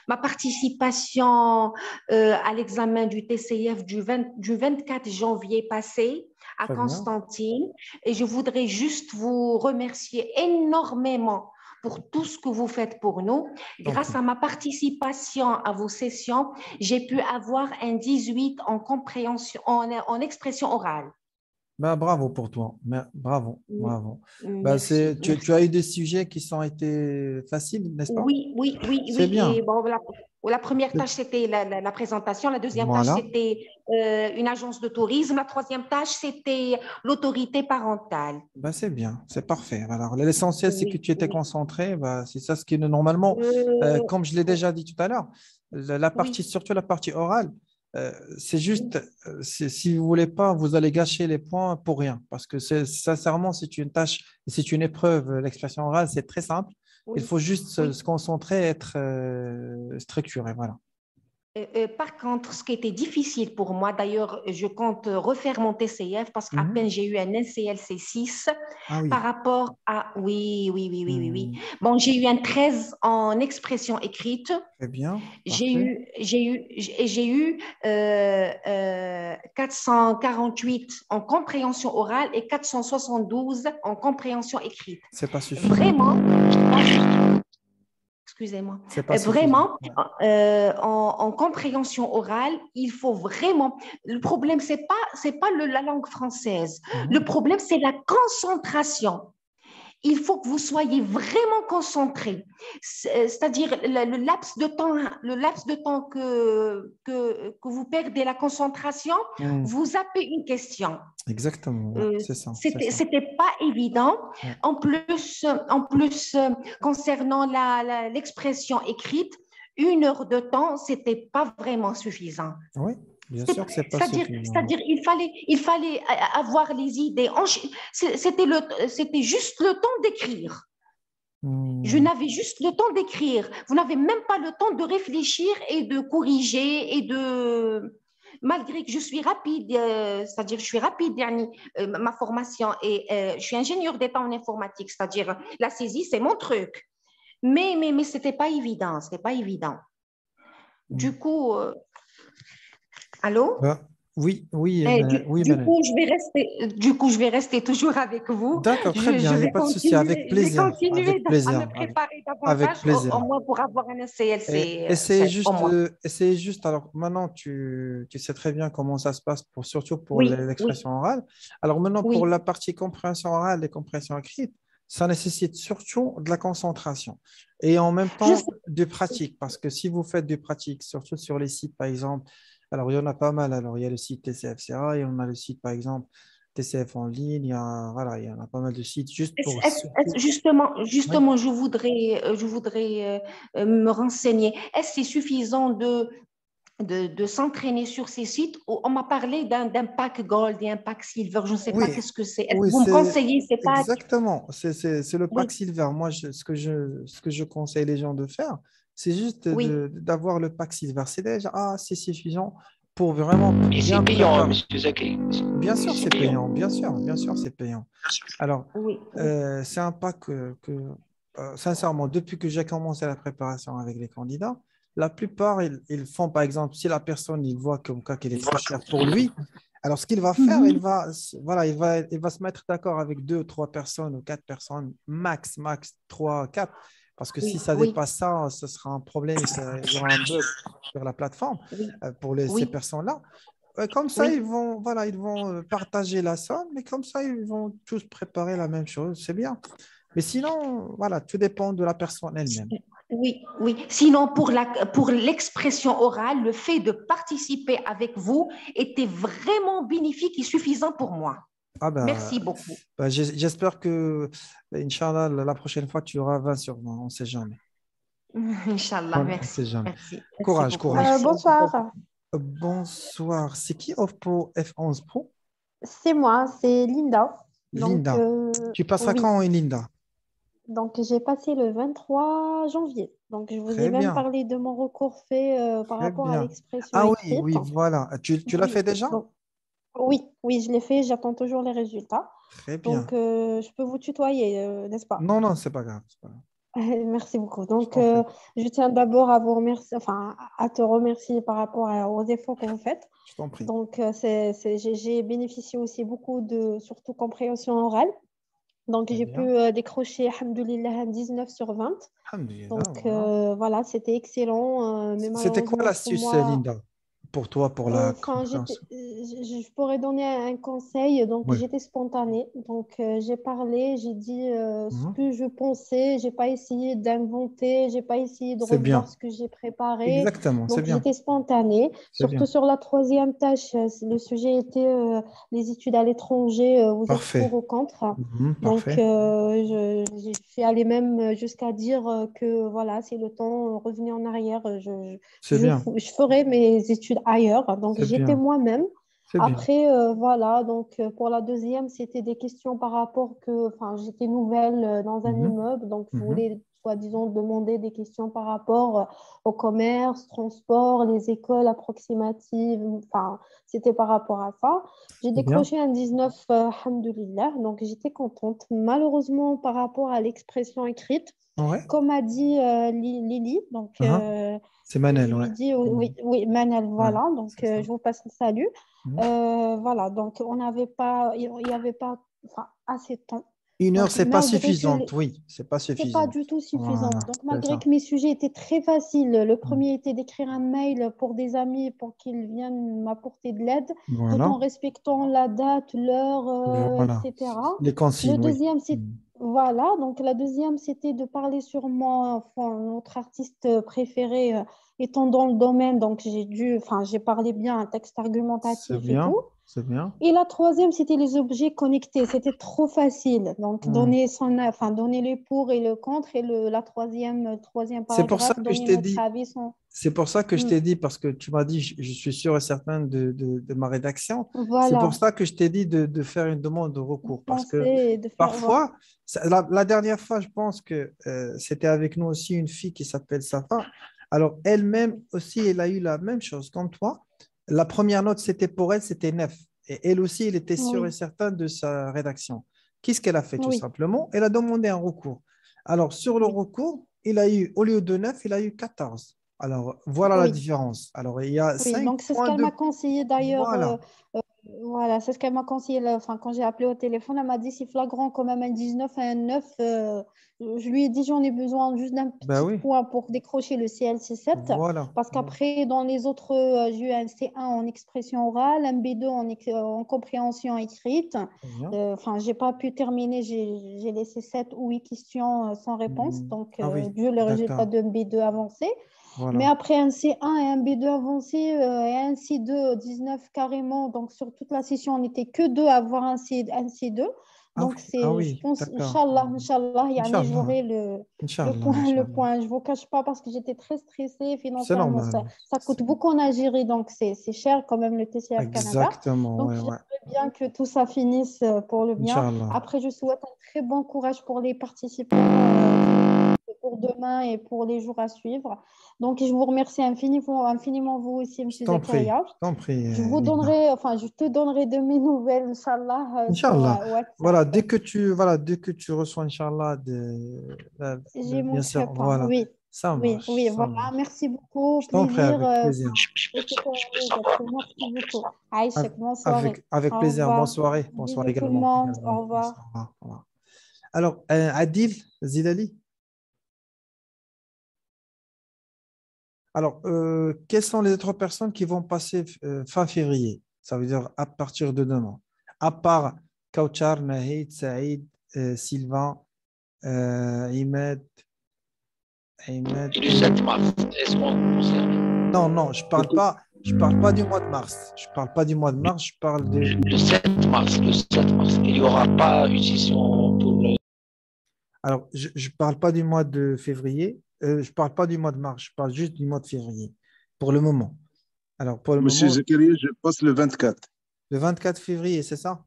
ma participation à l'examen du TCF du 24 janvier passé à Très bien. Constantine. Et je voudrais juste vous remercier énormément pour tout ce que vous faites pour nous. Grâce à ma participation à vos sessions, j'ai pu avoir un 18 en compréhension, en expression orale. Ben, bravo pour toi. Bravo, bravo. Ben, Merci, tu as eu des sujets qui ont été faciles, n'est-ce pas? Oui, oui, oui, C'est oui. bien. Et bon, la première tâche, c'était la présentation. La deuxième tâche, Voilà. c'était une agence de tourisme. La troisième tâche, c'était l'autorité parentale. Ben, c'est bien, c'est parfait. Alors, l'essentiel, c'est que Oui, tu étais oui. concentré. Ben, c'est ça ce qui est normalement, comme je l'ai déjà dit tout à l'heure, la partie, Oui. surtout la partie orale, c'est juste, si vous voulez pas, vous allez gâcher les points pour rien. Parce que sincèrement, c'est une tâche, c'est une épreuve. L'expression orale, c'est très simple. Il Oui, faut juste oui. se concentrer, être structuré. Voilà. Par contre, ce qui était difficile pour moi, d'ailleurs, je compte refaire mon TCF parce qu'à Mhm. peine j'ai eu un NCLC 6 Ah oui. par rapport à... Oui, oui, oui, oui, oui, oui. Mhm. Bon, j'ai eu un 13 en expression écrite. Très bien. J'ai Parfait. eu 448 en compréhension orale et 472 en compréhension écrite. C'est pas suffisant. Vraiment, excusez-moi, C'est pas vraiment, suffisant. Ouais. en compréhension orale, il faut vraiment. Le problème, c'est pas la langue française. Mhm. Le problème, c'est la concentration. Il faut que vous soyez vraiment concentré. C'est-à-dire le laps de temps que vous perdez la concentration, Mhm. vous zappez une question. Exactement. Ouais. C'est ça. C'est ça. C'était pas évident. Ouais. En plus, concernant l'expression écrite, 1 heure de temps, c'était pas vraiment suffisant. Oui, bien sûr que c'est pas suffisant. C'est-à-dire, il fallait avoir les idées. C'était juste le temps d'écrire. Je n'avais juste le temps d'écrire. Vous n'avez même pas le temps de réfléchir et de corriger et de... Malgré que je suis rapide, c'est-à-dire je suis rapide, ma formation, et je suis ingénieur d'État en informatique, c'est-à-dire la saisie, c'est mon truc. Mais ce n'était pas évident, c'était pas évident. Du coup, allô? Oui, oui, oui, du coup, je vais rester toujours avec vous. D'accord, très bien, il n'y a pas de souci, avec plaisir. Je vais continuer Avec plaisir. à me préparer Avec davantage, plaisir. au moins pour avoir un SCLC. Essayez juste, alors maintenant, tu sais très bien comment ça se passe, surtout pour Oui, l'expression orale. Alors maintenant, oui. pour la partie compréhension orale et compréhension écrite, ça nécessite surtout de la concentration et en même temps de pratique, parce que si vous faites du pratique, surtout sur les sites, par exemple, alors il y en a pas mal, alors il y a le site TCFCA et on a le site, par exemple, TCF en ligne, il y en a pas mal de sites juste pour... Justement, Oui. je voudrais me renseigner. Est-ce que c'est suffisant de s'entraîner sur ces sites? On m'a parlé d'un pack gold et un pack silver. Je ne sais pas qu'est-ce que c'est. Est-ce que vous me conseillez ces packs? Exactement, c'est le pack silver. Moi, ce que je conseille les gens de faire, c'est juste d'avoir le pack silver. C'est déjà assez suffisant pour vraiment Mais c'est payant, M. Zaki. Bien sûr, c'est payant. Bien sûr, c'est payant. Alors, c'est un pack sincèrement, depuis que j'ai commencé la préparation avec les candidats, la plupart, ils font, par exemple, si la personne, il voit comme cas qu'il est trop cher pour lui, alors ce qu'il va faire, il va se mettre d'accord avec 2 ou 3 personnes ou 4 personnes, max 3, 4, parce que si ça dépasse ça, ce sera un problème, il y aura un bug sur la plateforme pour ces personnes-là. Comme ça, ils vont partager la somme, mais comme ça, ils vont tous préparer la même chose. C'est bien. Mais sinon, voilà, tout dépend de la personne elle-même. Oui. Sinon, pour l'expression orale, le fait de participer avec vous était vraiment bénéfique et suffisant pour moi. Ah Merci beaucoup. j'espère que, Inch'Allah, la prochaine fois, tu auras 20 sur 20. On ne sait jamais. Inch'Allah, On ne sait merci. jamais. Merci. Merci Courage, beaucoup. courage. Merci. Bonsoir, Bonsoir. C'est qui offre pour F11 Pro? c'est moi, c'est Linda. Donc, Linda. Tu passeras oui, quand, Linda? donc j'ai passé le 23 janvier. Donc, je vous ai Très même bien, parlé de mon recours fait par très rapport à bien. l'expression Ah oui, écrite. oui, voilà. Tu l'as Oui, fait déjà? donc, oui, oui, je l'ai fait, j'attends toujours les résultats. Très Donc, bien. je peux vous tutoyer, n'est-ce pas? Non, non, c'est pas grave. C'est pas grave. Merci beaucoup. Je Donc, t'en prie. je tiens d'abord à vous remercier, enfin, à te remercier par rapport aux efforts que vous faites. Je t'en prie. Donc, j'ai bénéficié aussi beaucoup de, surtout compréhension orale. Donc, Très j'ai pu bien. décrocher, alhamdoulilah, un 19 sur 20. Alhamdulillah, Donc, voilà. voilà, c'était excellent. Mais C'était quoi malheureusement, pour l'astuce, moi, Linda, pour toi, pour la enfin, compréhension? je pourrais donner un conseil. Donc, Oui. j'étais spontanée. Donc, j'ai parlé, j'ai dit ce Mhm. que je pensais. J'ai pas essayé d'inventer. J'ai pas essayé de C'est revoir bien. ce que j'ai préparé. Exactement, c'est Donc, bien. j'étais spontanée. C'est Surtout bien. sur la troisième tâche, le sujet était les études à l'étranger. Vous êtes pour Parfait. ou contre? Mhm, Donc, parfait. j'ai fait aller même jusqu'à dire que voilà, c'est le temps, revenir en arrière. C'est bien. Je ferai mes études ailleurs. Donc, C'est j'étais bien. moi-même. C'est bien. Après, voilà, donc pour la deuxième, c'était des questions par rapport que, enfin, j'étais nouvelle dans un Mhm, immeuble, donc je mhm. voulais, soi-disant, demander des questions par rapport au commerce, transport, les écoles approximatives, enfin, c'était par rapport à ça. J'ai C'est bien. décroché un 19, alhamdoulilah, donc j'étais contente. Malheureusement, par rapport à l'expression écrite, Ouais. comme a dit Lily, donc Hein. C'est je Manel, ouais. lui dis Mhm. oui, oui, Manel, Ouais, voilà, donc c'est ça. je vous passe le salut. Mhm. Voilà, donc on n'avait pas, il n'y avait pas enfin, assez de temps. Une heure, Donc c'est pas malgré que suffisante. Oui, c'est pas c'est pas suffisant. du tout suffisant. Voilà, Donc c'est malgré ça. que mes sujets étaient très faciles, le Mhm. premier était d'écrire un mail pour des amis pour qu'ils viennent m'apporter de l'aide, tout en Voilà. respectant la date, l'heure, Voilà. etc. Les Le consignes, oui. deuxième, c'est Mhm. voilà, donc la deuxième, c'était de parler sur moi, enfin, notre artiste préféré étant dans le domaine, donc enfin, j'ai parlé bien un texte C'est argumentatif et bien. tout. C'est bien. Et la troisième, c'était les objets connectés. C'était trop facile. Donc, Mhm. enfin, donner les pour et le contre. Et troisième C'est pour ça paragraphe, que je donner t'ai notre dit. avis. C'est pour ça que je Hmm. t'ai dit, parce que tu m'as dit, je suis sûr et certain de ma rédaction. C'est pour Voilà. ça que je t'ai dit de faire une demande de recours. Parce Penser que et de faire. Voilà. parfois, la dernière fois, je pense que c'était avec nous aussi une fille qui s'appelle Safa. Alors, elle-même aussi, elle a eu la même chose comme toi. La première note, c'était pour elle, c'était 9. Et elle aussi, elle était sûre et Oui. certaine de sa rédaction. Qu'est-ce qu'elle a fait tout Oui. simplement? Elle a demandé un recours. Alors, sur le Oui. recours, il a eu, au lieu de 9, il a eu 14. Alors, voilà la Oui. différence. Alors, il y a Oui. 5 Donc, c'est ce points qu'elle de... m'a conseillé d'ailleurs. Voilà. Voilà, c'est ce qu'elle m'a conseillé enfin, quand j'ai appelé au téléphone. Elle m'a dit c'est flagrant quand même un 19 et un 9. Je lui ai dit j'en ai besoin juste d'un Ben petit oui, point pour décrocher le CLC7 voilà. parce qu'après, dans les autres, j'ai eu un C1 en expression orale, un B2 en compréhension écrite. Très bien. Enfin, j'ai pas pu terminer, j'ai laissé 7 ou 8 questions sans réponse, Mhm. donc Ah oui, dû le résultat d'accord. de B2 avancé. Mais Voilà. après un C1 et un B2 avancé et un C2 19 carrément, donc sur toute la session, on n'était que deux à avoir un C2. Ah Donc, oui, ah je oui, pense, d'accord. Inch'Allah, yani, Inch'Allah, j'aurai Inch'Allah, le Inch'Allah. point. Je ne vous cache pas parce que j'étais très stressée C'est financièrement. normal. Ça coûte beaucoup en Algérie, donc c'est cher quand même le TCF Canada. Exactement, Donc, ouais, ouais. j'aimerais bien que tout ça finisse pour le bien. Inch'Allah. Après, je souhaite un très bon courage pour les participants pour demain et pour les jours à suivre. Donc, je vous remercie infiniment vous aussi, M. Zakaria. Je t'en prie, Linda. Enfin, je te donnerai de mes nouvelles, Inch'Allah, sur Inch'Allah. WhatsApp. Voilà, dès que tu reçois, Inch'Allah, Je ne bien sûr, manquerai pas. voilà, Oui, oui, oui, ça voilà. marche. Merci beaucoup. Je t'en prie, Plaisir. avec plaisir. Je peux savoir. Merci beaucoup. Aïchek, bonne soirée. Avec Au plaisir. revoir. Bonne soirée Bisous tout le également. monde. Au Également. Merci, revoir. au revoir, au revoir. Alors, Adil Zilali. Alors, quelles sont les autres personnes qui vont passer fin février? Ça veut dire à partir de demain. À part Kauchar, Nahid, Saïd, Sylvain, Ahmed, Du 7 mars, est-ce qu'on est concerné? Non, non, je parle pas. Je ne parle pas du mois de mars. Je parle pas du mois de mars, je parle de... Le 7 mars, le 7 mars. Il n'y aura pas une session pour le... Alors, je ne parle pas du mois de février, je ne parle pas du mois de mars, je parle juste du mois de février, pour le moment. Alors, pour le Monsieur moment, Zakaria, je passe le 24. le 24 février, c'est ça?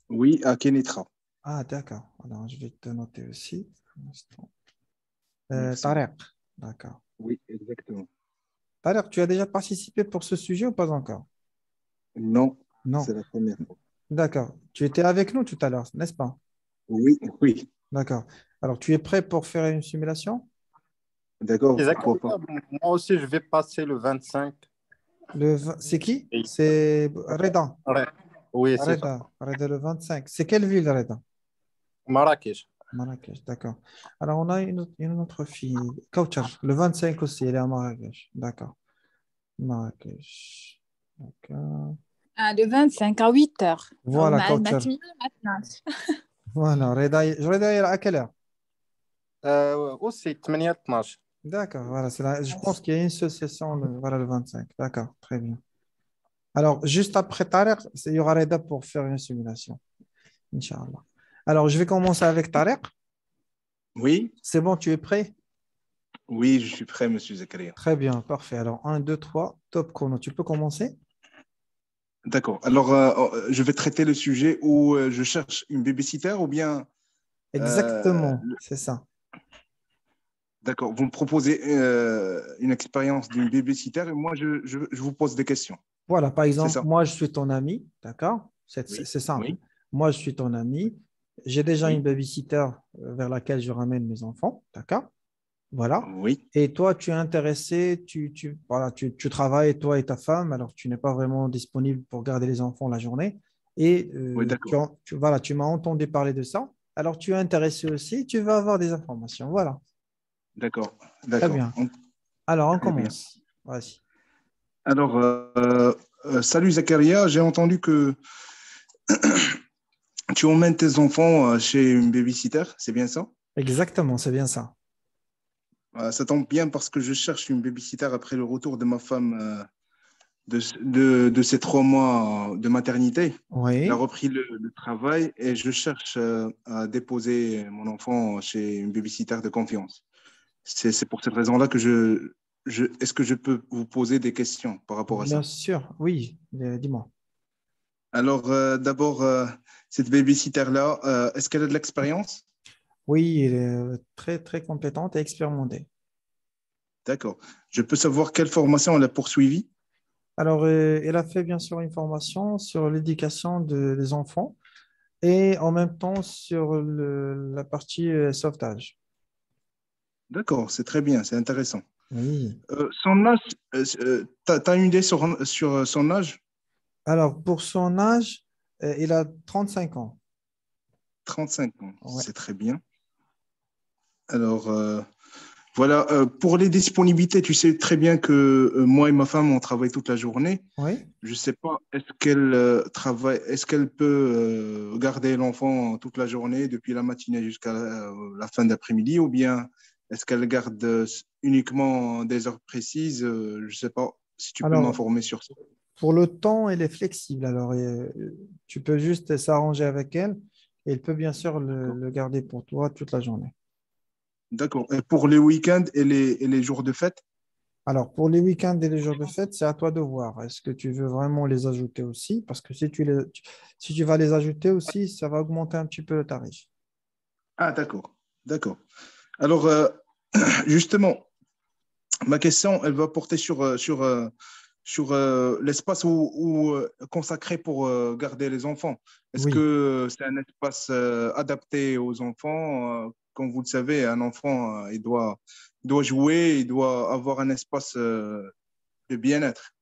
Oui, à Kenitra. Ah, d'accord. Alors, je vais te noter aussi. Un instant. Merci. Tarek, d'accord. Oui, exactement. Tarek, tu as déjà participé pour ce sujet ou pas encore? Non, Non. c'est la première fois. D'accord. Tu étais avec nous tout à l'heure, n'est-ce pas? Oui, oui. D'accord. Alors, tu es prêt pour faire une simulation? D'accord, Et pourquoi pas. Zakaria, moi aussi, je vais passer le 25. C'est qui? Et- C'est Reda. Ouais. Oui, c'est ça. Reda le 25. C'est quelle ville, Reda? Marrakech. Marrakech, d'accord. Alors, on a une autre fille, Kauchar, le 25 aussi, elle est à Marrakech. D'accord. Marrakech. D'accord. Ah, le 25 à 8 heures. Voilà, مع Kauchar. الماتينة maintenant. Voilà, Reda, elle est à quelle heure? Aussi 8 12. D'accord, voilà, je pense qu'il y a une seule session, voilà, le 25. D'accord, très bien. Alors, juste après Tarek, il y aura Reda pour faire une simulation, Inch'Allah. Alors, je vais commencer avec Tarek. Oui, C'est bon, tu es prêt? oui, je suis prêt, monsieur Zakaria. Très bien, parfait. Alors, 1, 2, 3, top chrono. Tu peux commencer? D'accord. Alors, je vais traiter le sujet où je cherche une babysitter ou bien... Exactement, c'est ça. D'accord. Vous me proposez une expérience d'une babysitter et moi, je vous pose des questions. Voilà, par C'est exemple, ça? moi, je suis ton ami, d'accord? Oui, C'est simple. oui, Moi, je suis ton ami. J'ai déjà une oui, babysitter vers laquelle je ramène mes enfants, d'accord? Voilà. oui. Et toi, tu es intéressé, voilà, tu travailles, toi et ta femme, alors tu n'es pas vraiment disponible pour garder les enfants la journée. Et Oui, d'accord. voilà, tu m'as entendu parler de ça. Alors, tu es intéressé aussi, tu vas avoir des informations. Voilà, D'accord. très D'accord. bien. Alors, on Très bien. commence. Vas-y. Alors, salut Zakaria, j'ai entendu que tu emmènes tes enfants chez une babysitter, c'est bien ça? Exactement, c'est bien ça. Ça tombe bien parce que je cherche une babysitter après le retour de ma femme de ses 3 mois de maternité. Elle a Oui, repris le travail et je cherche à déposer mon enfant chez une babysitter de confiance. C'est pour cette raison-là que est-ce que je peux vous poser des questions par rapport à bien ça? sûr, oui, dis-moi. Alors, d'abord, cette babysitter-là, est-ce qu'elle a de l'expérience? Oui, elle est très, très compétente et expérimentée. D'accord. Je peux savoir quelle formation elle a poursuivie? Alors, elle a fait bien sûr une formation sur l'éducation des enfants et en même temps sur la partie sauvetage. D'accord, c'est très bien, c'est intéressant. Oui. Son âge, tu as une idée sur son âge? Alors, pour son âge, il a 35 ans. 35 ans, Ouais. c'est très bien. Alors, voilà, pour les disponibilités, tu sais très bien que moi et ma femme, on travaille toute la journée. Oui. Je ne sais pas, est-ce qu'elle travaille, est-ce qu'elle peut garder l'enfant toute la journée, depuis la matinée jusqu'à la fin d'après-midi, ou bien est-ce qu'elle garde uniquement des heures précises? Je ne sais pas si tu peux Alors, m'informer sur ça. pour le temps, elle est flexible. Alors, tu peux juste s'arranger avec elle et elle peut bien sûr D'accord. le garder pour toi toute la journée. D'accord. Et pour les week-ends et les jours de fête? Alors, pour les week-ends et les jours de fête, c'est à toi de voir. Est-ce que tu veux vraiment les ajouter aussi? Parce que si tu vas les ajouter aussi, ça va augmenter un petit peu le tarif. Ah, d'accord. D'accord. Alors, justement, ma question, elle va porter sur l'espace consacré pour garder les enfants. Est-ce Oui, que c'est un espace adapté aux enfants? Comme vous le savez, un enfant, il doit jouer, il doit avoir un espace de bien-être.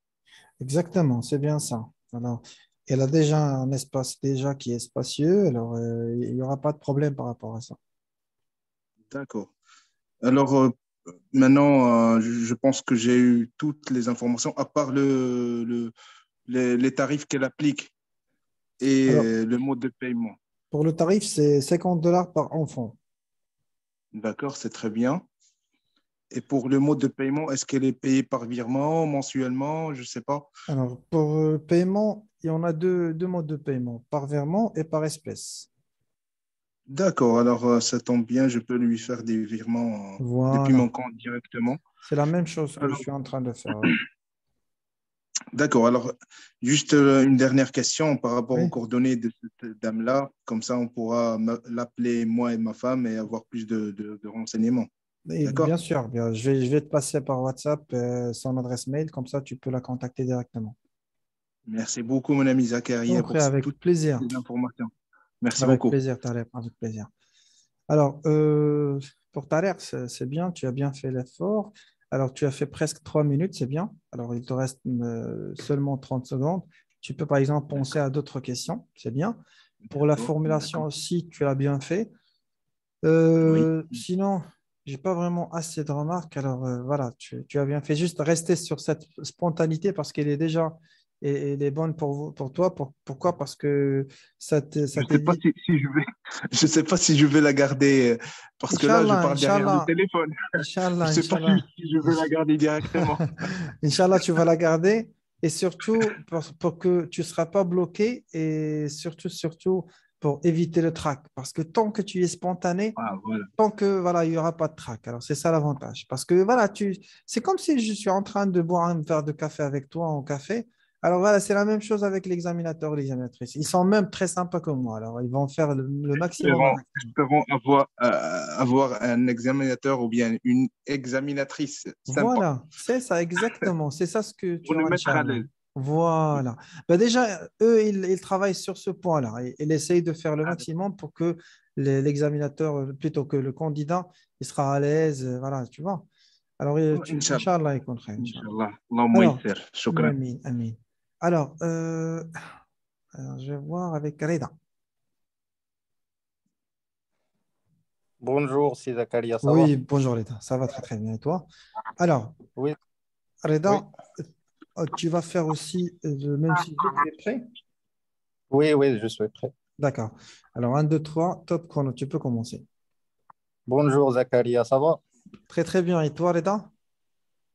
exactement, c'est bien ça. Alors, elle a déjà un espace déjà qui est spacieux, alors il n'y aura pas de problème par rapport à ça. D'accord. Alors, maintenant, je pense que j'ai eu toutes les informations, à part les tarifs qu'elle applique et Alors, le mode de paiement. pour le tarif, c'est 50 $ par enfant. D'accord, c'est très bien. Et pour le mode de paiement, est-ce qu'elle est payée par virement, mensuellement? Je ne sais pas. Alors, pour le paiement, il y en a deux modes de paiement, par virement et par espèce. D'accord, alors ça tombe bien, je peux lui faire des virements depuis Voilà. mon compte directement. C'est la même chose que je Alors, suis en train de faire. Oui. d'accord, alors juste une dernière question par rapport aux Oui. coordonnées de cette dame-là. Comme ça, on pourra l'appeler moi et ma femme et avoir plus de renseignements. Et bien D'accord? sûr, bien, je vais te passer par WhatsApp son adresse mail, comme ça tu peux la contacter directement. Merci beaucoup, mon ami En Zakaria, prie, pour avec toutes plaisir. ces informations. Merci Avec beaucoup. plaisir, Taleb, avec plaisir. Alors, pour Thaler, c'est bien, tu as bien fait l'effort. Alors, tu as fait presque 3 minutes, c'est bien. Alors, il te reste seulement 30 secondes. Tu peux, par exemple, penser à d'autres questions, c'est bien. Pour la D'accord, formulation d'accord. aussi, tu as bien fait. Oui. Sinon, j'ai pas vraiment assez de remarques. Alors, voilà, tu as bien fait. Juste rester sur cette spontanéité parce qu'elle est déjà elle est bonne pour toi. Pourquoi? Parce que Je ça sais pas t'évite. si je vais, je sais pas si je vais la garder parce que là, je Inch'Allah, parle derrière le Inch'Allah, téléphone. Je Inch'Allah, sais pas Inch'Allah. si je vais la garder directement. Inch'Allah, tu vas la garder et surtout pour que tu ne seras pas bloqué et surtout pour éviter le trac. Parce que tant que tu es spontané, Ah, voilà. tant que voilà, il n'y aura pas de trac. Alors, c'est ça l'avantage. Parce que voilà, c'est comme si je suis en train de boire un verre de café avec toi en café. Alors voilà, c'est la même chose avec l'examinateur ou l'examinatrice. Ils sont même très sympas que moi. Alors, ils vont faire le maximum avec moi. Espérons avoir un examinateur ou bien une examinatrice sympa Voilà, c'est ça exactement. C'est ça ce que pour tu nous as, mettre à Inch'Allah. l'aise. Voilà. Ben déjà, eux, ils travaillent sur ce point-là. Ils essayent de faire le maximum pour que l'examinateur, plutôt que le candidat, il sera à l'aise. Voilà, tu vois. Alors, Inch'Allah. Inch'Allah, il comptera, Inch'Allah. Inch'Allah. Allahumma Alors, yassir. Shukran. amin, amin. Alors, je vais voir avec Reda. Bonjour, c'est Zakaria, ça va? Oui, bonjour Reda. Ça va très très bien. Et toi? Alors, Oui, oui, Reda, tu vas faire aussi le même sujet. Tu es prêt? oui, oui, je suis prêt. D'accord. Alors, un, 2, 3, top chrono, tu peux commencer. Bonjour, Zakaria, ça va? Très, très bien. Et toi, Reda?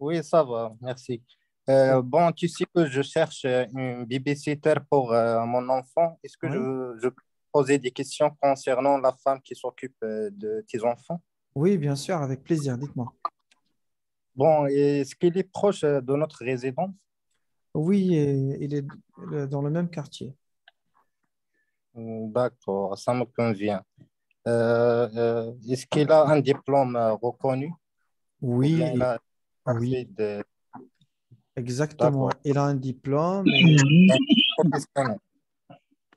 Oui, ça va, merci. Bon, tu sais que je cherche une babysitter pour mon enfant. Est-ce que Oui? je peux poser des questions concernant la femme qui s'occupe de tes enfants? Oui, bien sûr, avec plaisir. Dites-moi. Bon, est-ce qu'il est proche de notre résidence? Oui, il est dans le même quartier. D'accord, ça me convient. Est-ce qu'il a un diplôme reconnu ou bien il Oui, a oui, assez de... exactement. D'accord. Il a un diplôme et... Professionnel.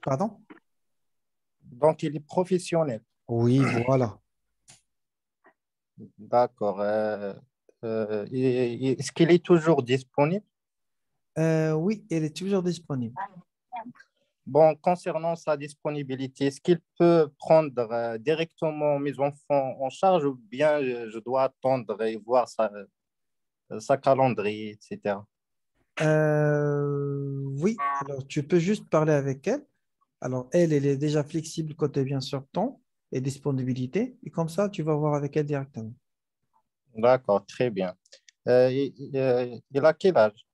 Pardon? Donc, il est professionnel. Oui, voilà. D'accord. Est-ce qu'il est toujours disponible? Oui, il est toujours disponible. Bon, concernant sa disponibilité, est-ce qu'il peut prendre directement mes enfants en charge ou bien je dois attendre et voir sa calendrier, etc. Oui, alors tu peux juste parler avec elle. Alors, elle est déjà flexible côté, bien sûr, temps et disponibilité. Et comme ça, tu vas voir avec elle directement. D'accord, très bien. Il a quel âge?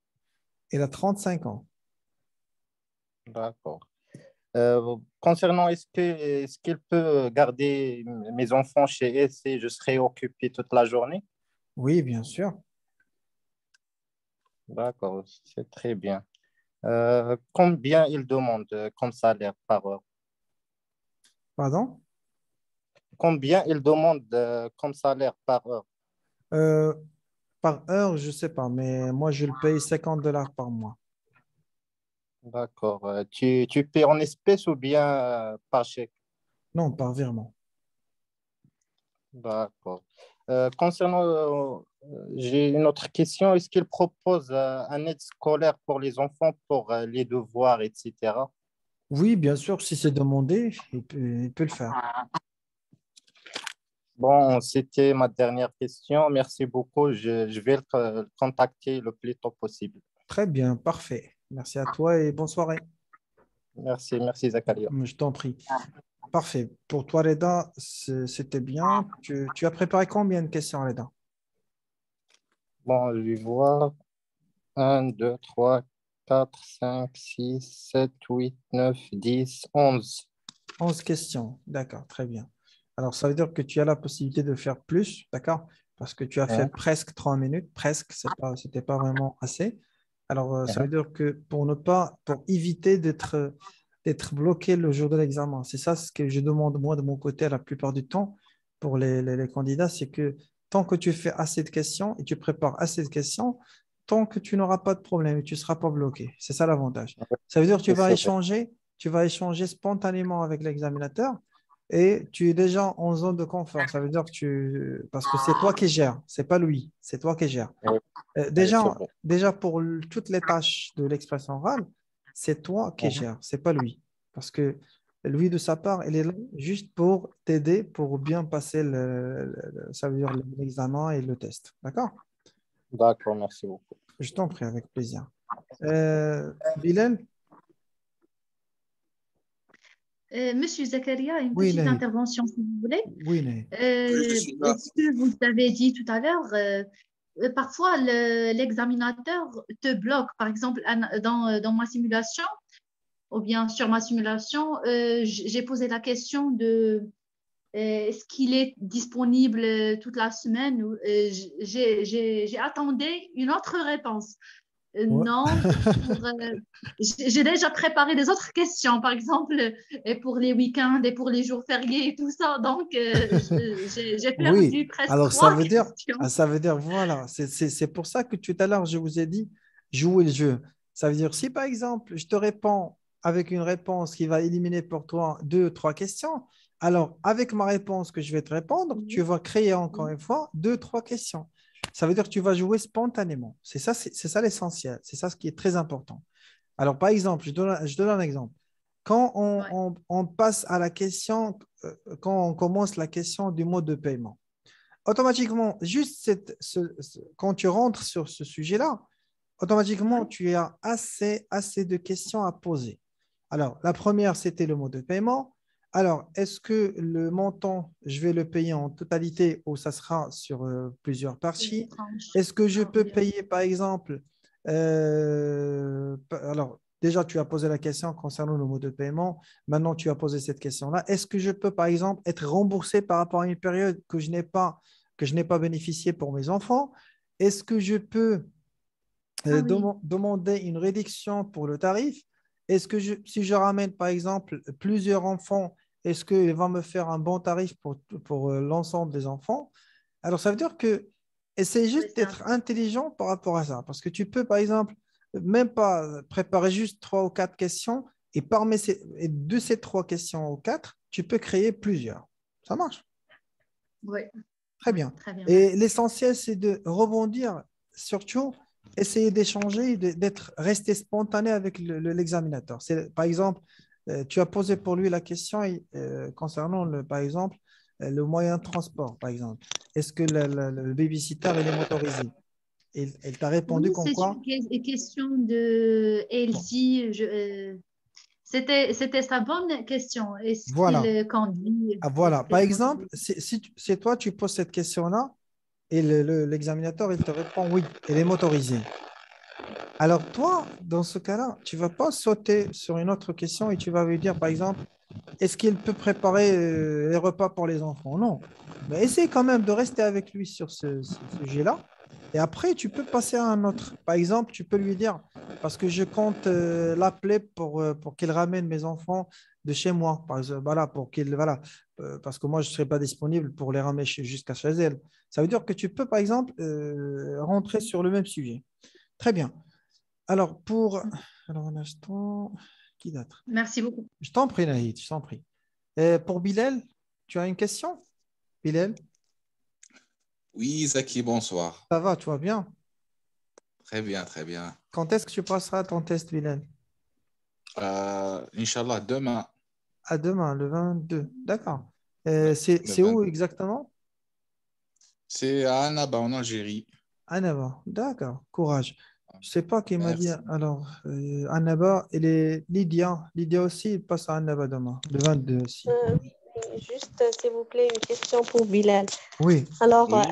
Elle a 35 ans. D'accord. Concernant est-ce qu'il peut garder mes enfants chez elle si je serai occupé toute la journée? Oui, bien sûr. D'accord, c'est très bien. Combien il demande comme salaire par heure? Pardon? Combien il demande comme salaire par heure? Euh, Par heure, je ne sais pas, mais moi, je le paye 50 dollars par mois. D'accord. Tu paies en espèces ou bien par chèque? Non, par virement. D'accord. Concernant, j'ai une autre question. Est-ce qu'il propose un aide scolaire pour les enfants pour les devoirs, etc.? Oui, bien sûr, si c'est demandé, il peut le faire. Bon, c'était ma dernière question. Merci beaucoup. Je vais le contacter le plus tôt possible. Très bien, parfait. Merci à toi et bonne soirée. Merci, merci Zakaria. Je t'en prie. Parfait. Pour toi, Reda, c'était bien. Tu as préparé combien de questions, Reda? Bon, je vais voir. 1, 2, 3, 4, 5, 6, 7, 8, 9, 10, 11. 11 questions. D'accord, très bien. Alors, ça veut dire que tu as la possibilité de faire plus, d'accord? Parce que tu as fait Ouais. presque 3 minutes, presque, c'était pas vraiment assez. Alors, ça veut Mhm. dire que pour éviter d'être bloqué le jour de l'examen, c'est ça ce que je demande moi de mon côté la plupart du temps pour les candidats, c'est que tant que tu fais assez de questions et tu prépares assez de questions, tant que tu n'auras pas de problème et tu ne seras pas bloqué. C'est ça l'avantage. Ça veut dire que C'est vrai. tu vas échanger spontanément avec l'examinateur et tu es déjà en zone de confort. Ça veut dire que parce que c'est toi qui gères, c'est pas lui, c'est toi qui gères. Ouais, ouais, c'est vrai. Déjà pour toutes les tâches de l'expression orale, c'est toi qui Mhm. gères, c'est pas lui. Parce que lui, de sa part, il est là juste pour t'aider pour bien passer ça veut dire l'examen et le test. D'accord? D'accord, merci beaucoup. Je t'en prie, avec plaisir. Bilal? Monsieur Zakaria, une Oui, petite Nahid. intervention si vous voulez. Oui, Nahid. Ce que vous avez dit tout à l'heure, parfois l'examinateur te bloque. Par exemple, dans ma simulation, ou bien sur ma simulation, j'ai posé la question de est-ce qu'il est disponible toute la semaine? J'ai attendu une autre réponse. Ouais. Non, j'ai déjà préparé des autres questions, par exemple, et pour les week-ends et pour les jours fériés et tout ça. Donc, j'ai Oui, perdu presque alors trois questions. ça veut dire, voilà, c'est pour ça que tout à l'heure, je vous ai dit, jouer le jeu. Ça veut dire, si par exemple, je te réponds avec une réponse qui va éliminer pour toi deux, trois questions, alors avec ma réponse que je vais te répondre, tu vas créer encore une fois deux, trois questions. Ça veut dire que tu vas jouer spontanément. C'est ça l'essentiel. C'est ça ce qui est très important. Alors, par exemple, je donne un exemple. Quand on passe à la question, quand on commence la question du mode de paiement, automatiquement, juste quand tu rentres sur ce sujet-là, automatiquement, tu as assez de questions à poser. Alors, la première, c'était le mode de paiement. Alors, est-ce que le montant, je vais le payer en totalité ou ça sera sur plusieurs parties? Est-ce que je peux payer, par exemple, alors, déjà, tu as posé la question concernant le mode de paiement. Maintenant, tu as posé cette question-là. Est-ce que je peux, par exemple, être remboursé par rapport à une période que je n'ai pas bénéficié pour mes enfants? Est-ce que je peux demander une réduction pour le tarif? Est-ce que si je ramène, par exemple, plusieurs enfants, est-ce qu'il va me faire un bon tarif pour l'ensemble des enfants? Alors, ça veut dire que essaye juste d'être intelligent par rapport à ça. Parce que tu peux, par exemple, même pas préparer juste trois ou quatre questions et de ces trois questions ou quatre, tu peux créer plusieurs. Ça marche? Oui. Très bien. Très bien. Et l'essentiel, c'est de rebondir, surtout, essayer d'échanger, rester spontané avec l'examinateur. Par exemple, tu as posé pour lui la question concernant, par exemple, le moyen de transport, par exemple. Est-ce que le babysitter, il est motorisé? Il t'a répondu Oui, comme c'est quoi? une question de Elsie. C'était sa bonne question. Est-ce Voilà. qu'il conduit? Ah, voilà. Est-ce Par qu'il est exemple, motorisé? si toi, tu poses cette question-là et l'examinateur, il te répond oui, il est motorisé. Alors toi, dans ce cas-là, tu ne vas pas sauter sur une autre question et tu vas lui dire, par exemple, est-ce qu'il peut préparer les repas pour les enfants? Non. Mais essaie quand même de rester avec lui sur ce sujet-là. Et après, tu peux passer à un autre. Par exemple, tu peux lui dire, parce que je compte l'appeler pour qu'il ramène mes enfants de chez moi. Par exemple, voilà, parce que moi, je ne serai pas disponible pour les ramener jusqu'à chez elle. Ça veut dire que tu peux, par exemple, rentrer sur le même sujet. Très bien. Alors, alors, un instant. Qui d'autre? Merci beaucoup. Je t'en prie, Nahid, je t'en prie. Pour Bilal, tu as une question? Bilal, Oui, Zaki, bonsoir. ça va, tu vas bien? Très bien, très bien. Quand est-ce que tu passeras ton test, Bilal? Inch'Allah, demain, À demain, le 22. D'accord. le C'est 20. où exactement? C'est à Annaba, en Algérie. Annaba. D'accord. Courage. Je ne sais pas qui m'a dit. Merci. Alors, Annaba, et Lydia. Lydia aussi, il passe à Annaba demain, le 22 aussi. Oui, oui. juste, s'il vous plaît, une question pour Bilal. Oui. Alors, Oui.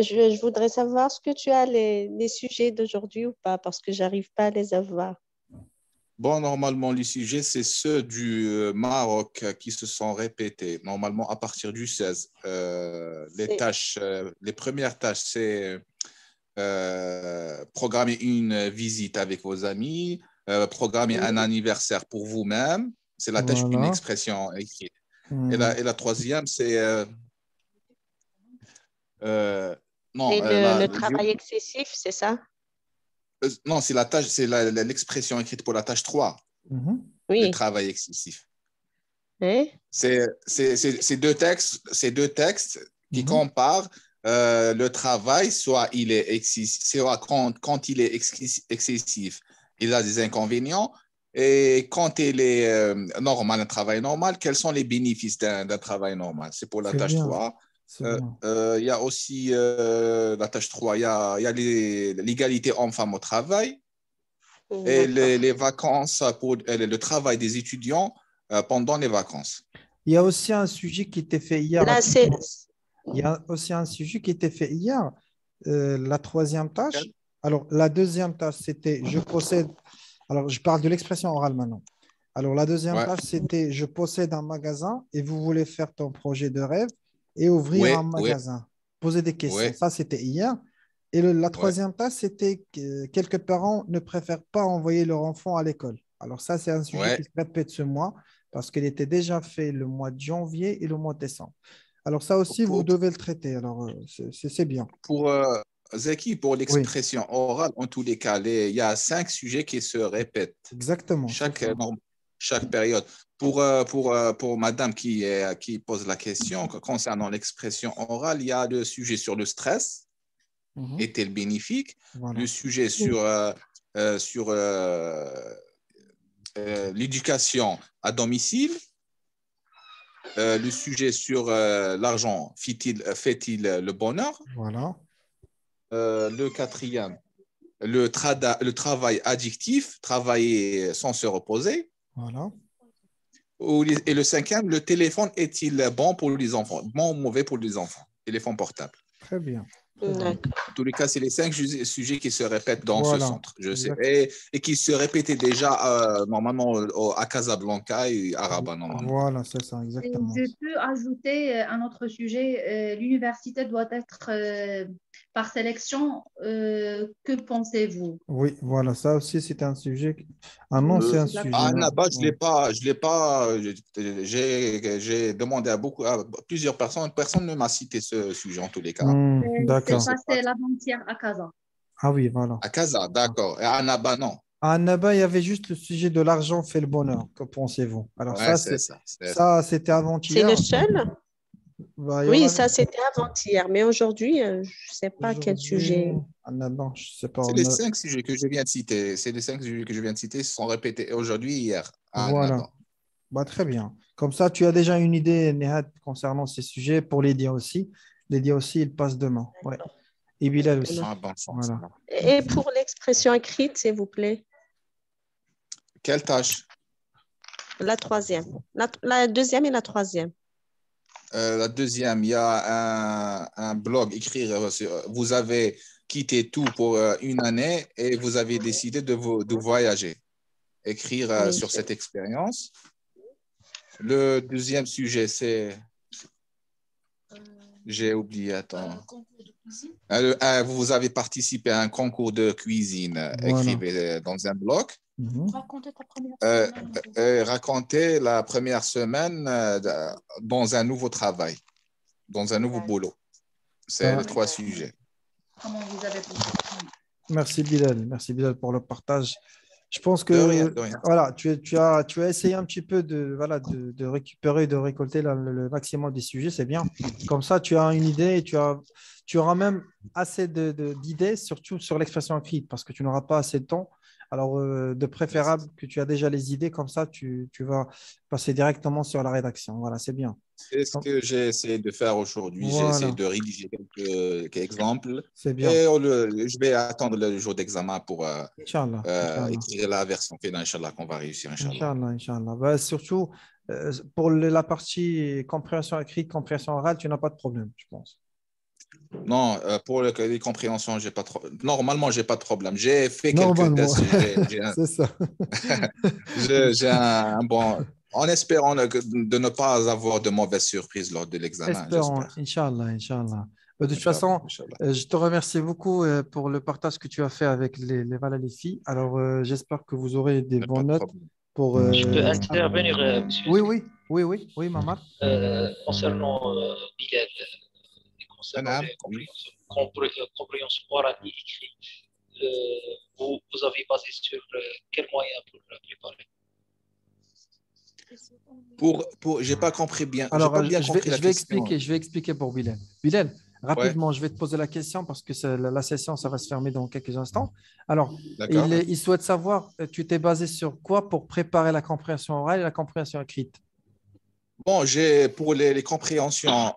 je voudrais savoir, est-ce que tu as les sujets d'aujourd'hui ou pas? Parce que j'arrive pas à les avoir. Bon, normalement, les sujets, c'est ceux du Maroc qui se sont répétés. Normalement, à partir du 16. Les premières tâches, c'est programmer une visite avec vos amis, programmer un anniversaire pour vous-même. C'est la tâche une Voilà. expression écrite. Et Mhm. la troisième, c'est non, Et le travail excessif, c'est ça? non, c'est la tâche, c'est l'expression écrite pour la tâche 3, Mhm. le Oui. travail excessif. Hein? C'est deux textes qui Mhm. comparent le travail, soit il est excessif, soit quand il est excessif, il a des inconvénients, et quand il est normal, un travail normal, quels sont les bénéfices d'un travail normal? C'est pour la C'est tâche bien. 3. C'est bien. Il y a aussi la tâche 3, il y a l'égalité homme-femme au travail et D'accord. les vacances pour le travail des étudiants pendant les vacances. Il y a aussi un sujet qui était fait hier. Là, c'est... Il y a aussi un sujet qui était fait hier. La troisième tâche. Alors, la deuxième tâche, c'était je possède. Alors, je parle de l'expression orale maintenant. Alors, la deuxième Ouais. tâche, c'était je possède un magasin et vous voulez faire ton projet de rêve et ouvrir Oui, un oui, magasin. Poser des questions. oui, Ça, c'était hier. Et la oui. troisième tâche, c'était que quelques parents ne préfèrent pas envoyer leur enfant à l'école. Alors, ça, c'est un sujet Ouais. qui se répète ce mois parce qu'il était déjà fait le mois de janvier et le mois de décembre. Alors, ça aussi, vous Pour, devez le traiter. Alors, c'est bien. pour, Zeki, pour Oui, l'expression orale, en tous les cas, il y a 5 sujets qui se répètent exactement. C'est chaque, ça. chaque période. Pour madame qui pose la question, concernant l'expression orale, il y a le sujet sur le stress, Mhm. est-elle bénéfique? Voilà. Le sujet sur l'éducation à domicile, le sujet sur l'argent fait-il le bonheur? Voilà. Le quatrième, le travail addictif, travailler sans se reposer. Voilà. Et le cinquième, le téléphone est-il bon pour les enfants, bon ou mauvais pour les enfants? Téléphone portable. Très bien. Très bien. D'accord. En tous les cas, c'est les 5 sujets qui se répètent dans ce Voilà. centre, je sais. Exact. Et qui se répétaient déjà normalement à Casablanca et à Rabat, normalement. Voilà, c'est ça, exactement. Je peux ajouter un autre sujet. L'université doit être par sélection. Que pensez-vous? Oui, voilà, ça aussi, c'est un sujet. Ah non, c'est un sujet. À Hein. Annaba, Ouais. je l'ai pas, j'ai demandé à plusieurs personnes, personne ne m'a cité ce sujet en tous les cas. C'est D'accord. passé l'avant-hier à Casa. Ah oui, voilà. À Casa, d'accord. Et à Annaba, non. À Annaba, il y avait juste le sujet de l'argent fait le bonheur. Que pensez-vous? Alors Ouais, ça, c'est ça. C'est ça. ça, c'était C'est avant-hier. le seul? Bah, il y en Oui, avait ça, c'était avant-hier. Mais aujourd'hui, je ne sais pas quel sujet. aujourd'hui. Annaba, je sais pas. C'est les 5 sujets que je viens de citer. C'est les 5 sujets que je viens de citer sont répétés aujourd'hui et hier à Voilà. Annaba. Bah, très bien. Comme ça, tu as déjà une idée, Nehat, concernant ces sujets. Pour Lydia aussi. Lydia aussi, il passe demain. Ouais. Et Bilal aussi. Ah, bon sens. Voilà. Et pour l'expression écrite, s'il vous plaît, Quelle tâche? la troisième. La deuxième et la troisième. La deuxième, il y a un blog, écrire. Vous avez quitté tout pour une année et vous avez décidé de voyager. Écrire Oui, sur cette expérience. Le deuxième sujet, c'est... J'ai oublié, attends. Vous avez participé à un concours de cuisine. Voilà. Écrivez dans un blog. Mhm. Racontez la première semaine dans un nouveau travail, dans un nouveau boulot. C'est les 3 sujets. Comment vous avez pensé? Merci Bilal. Merci Bilal pour le partage. Je pense De rien, que de rien. voilà, tu as essayé un petit peu voilà, de récupérer, de récolter le maximum des sujets, c'est bien. Comme ça, tu as une idée et tu auras même assez d'idées, surtout sur l'expression écrite, parce que tu n'auras pas assez de temps. Alors, de préférable que tu as déjà les idées, comme ça, tu vas passer directement sur la rédaction. Voilà, c'est bien. C'est ce que j'ai essayé de faire aujourd'hui. J'ai essayé Voilà, de rédiger quelques exemples c'est bien. et je vais attendre le jour d'examen pour Inch'Allah, Inch'Allah. écrire la version finale, Inch'Allah, qu'on va réussir, Inch'Allah. Inch'Allah, Inch'Allah. Bah, surtout, Pour la partie compréhension écrite, compréhension orale, tu n'as pas de problème, je pense. Non, pour les compréhensions, j'ai pas trop. Normalement, j'ai pas de problème. J'ai fait quelques Normalement, tests. c'est ça. J'ai un bon. En espérant de ne pas avoir de mauvaises surprises lors de l'examen, Espérons, j'espère. Inch'Allah, Inch'Allah. De toute Inch'Allah, façon, Inch'Allah. je te remercie beaucoup pour le partage que tu as fait avec voilà, les filles. Alors, j'espère que vous aurez des Pas bonnes de notes problème. pour. Je peux intervenir, monsieur. Oui, Mamar. Concernant Bilal, concernant Madame, les oui. compréhensions orales et écrites, vous avez basé sur quel moyen pour le préparer? J'ai pas compris bien. J'ai Alors, pas bien compris la question. je vais expliquer pour Bilal. Bilal, Ouais, rapidement, je vais te poser la question parce que la session, ça va se fermer dans quelques instants. Alors, d'accord. il souhaite savoir, tu t'es basé sur quoi pour préparer la compréhension orale et la compréhension écrite? Bon, pour les compréhensions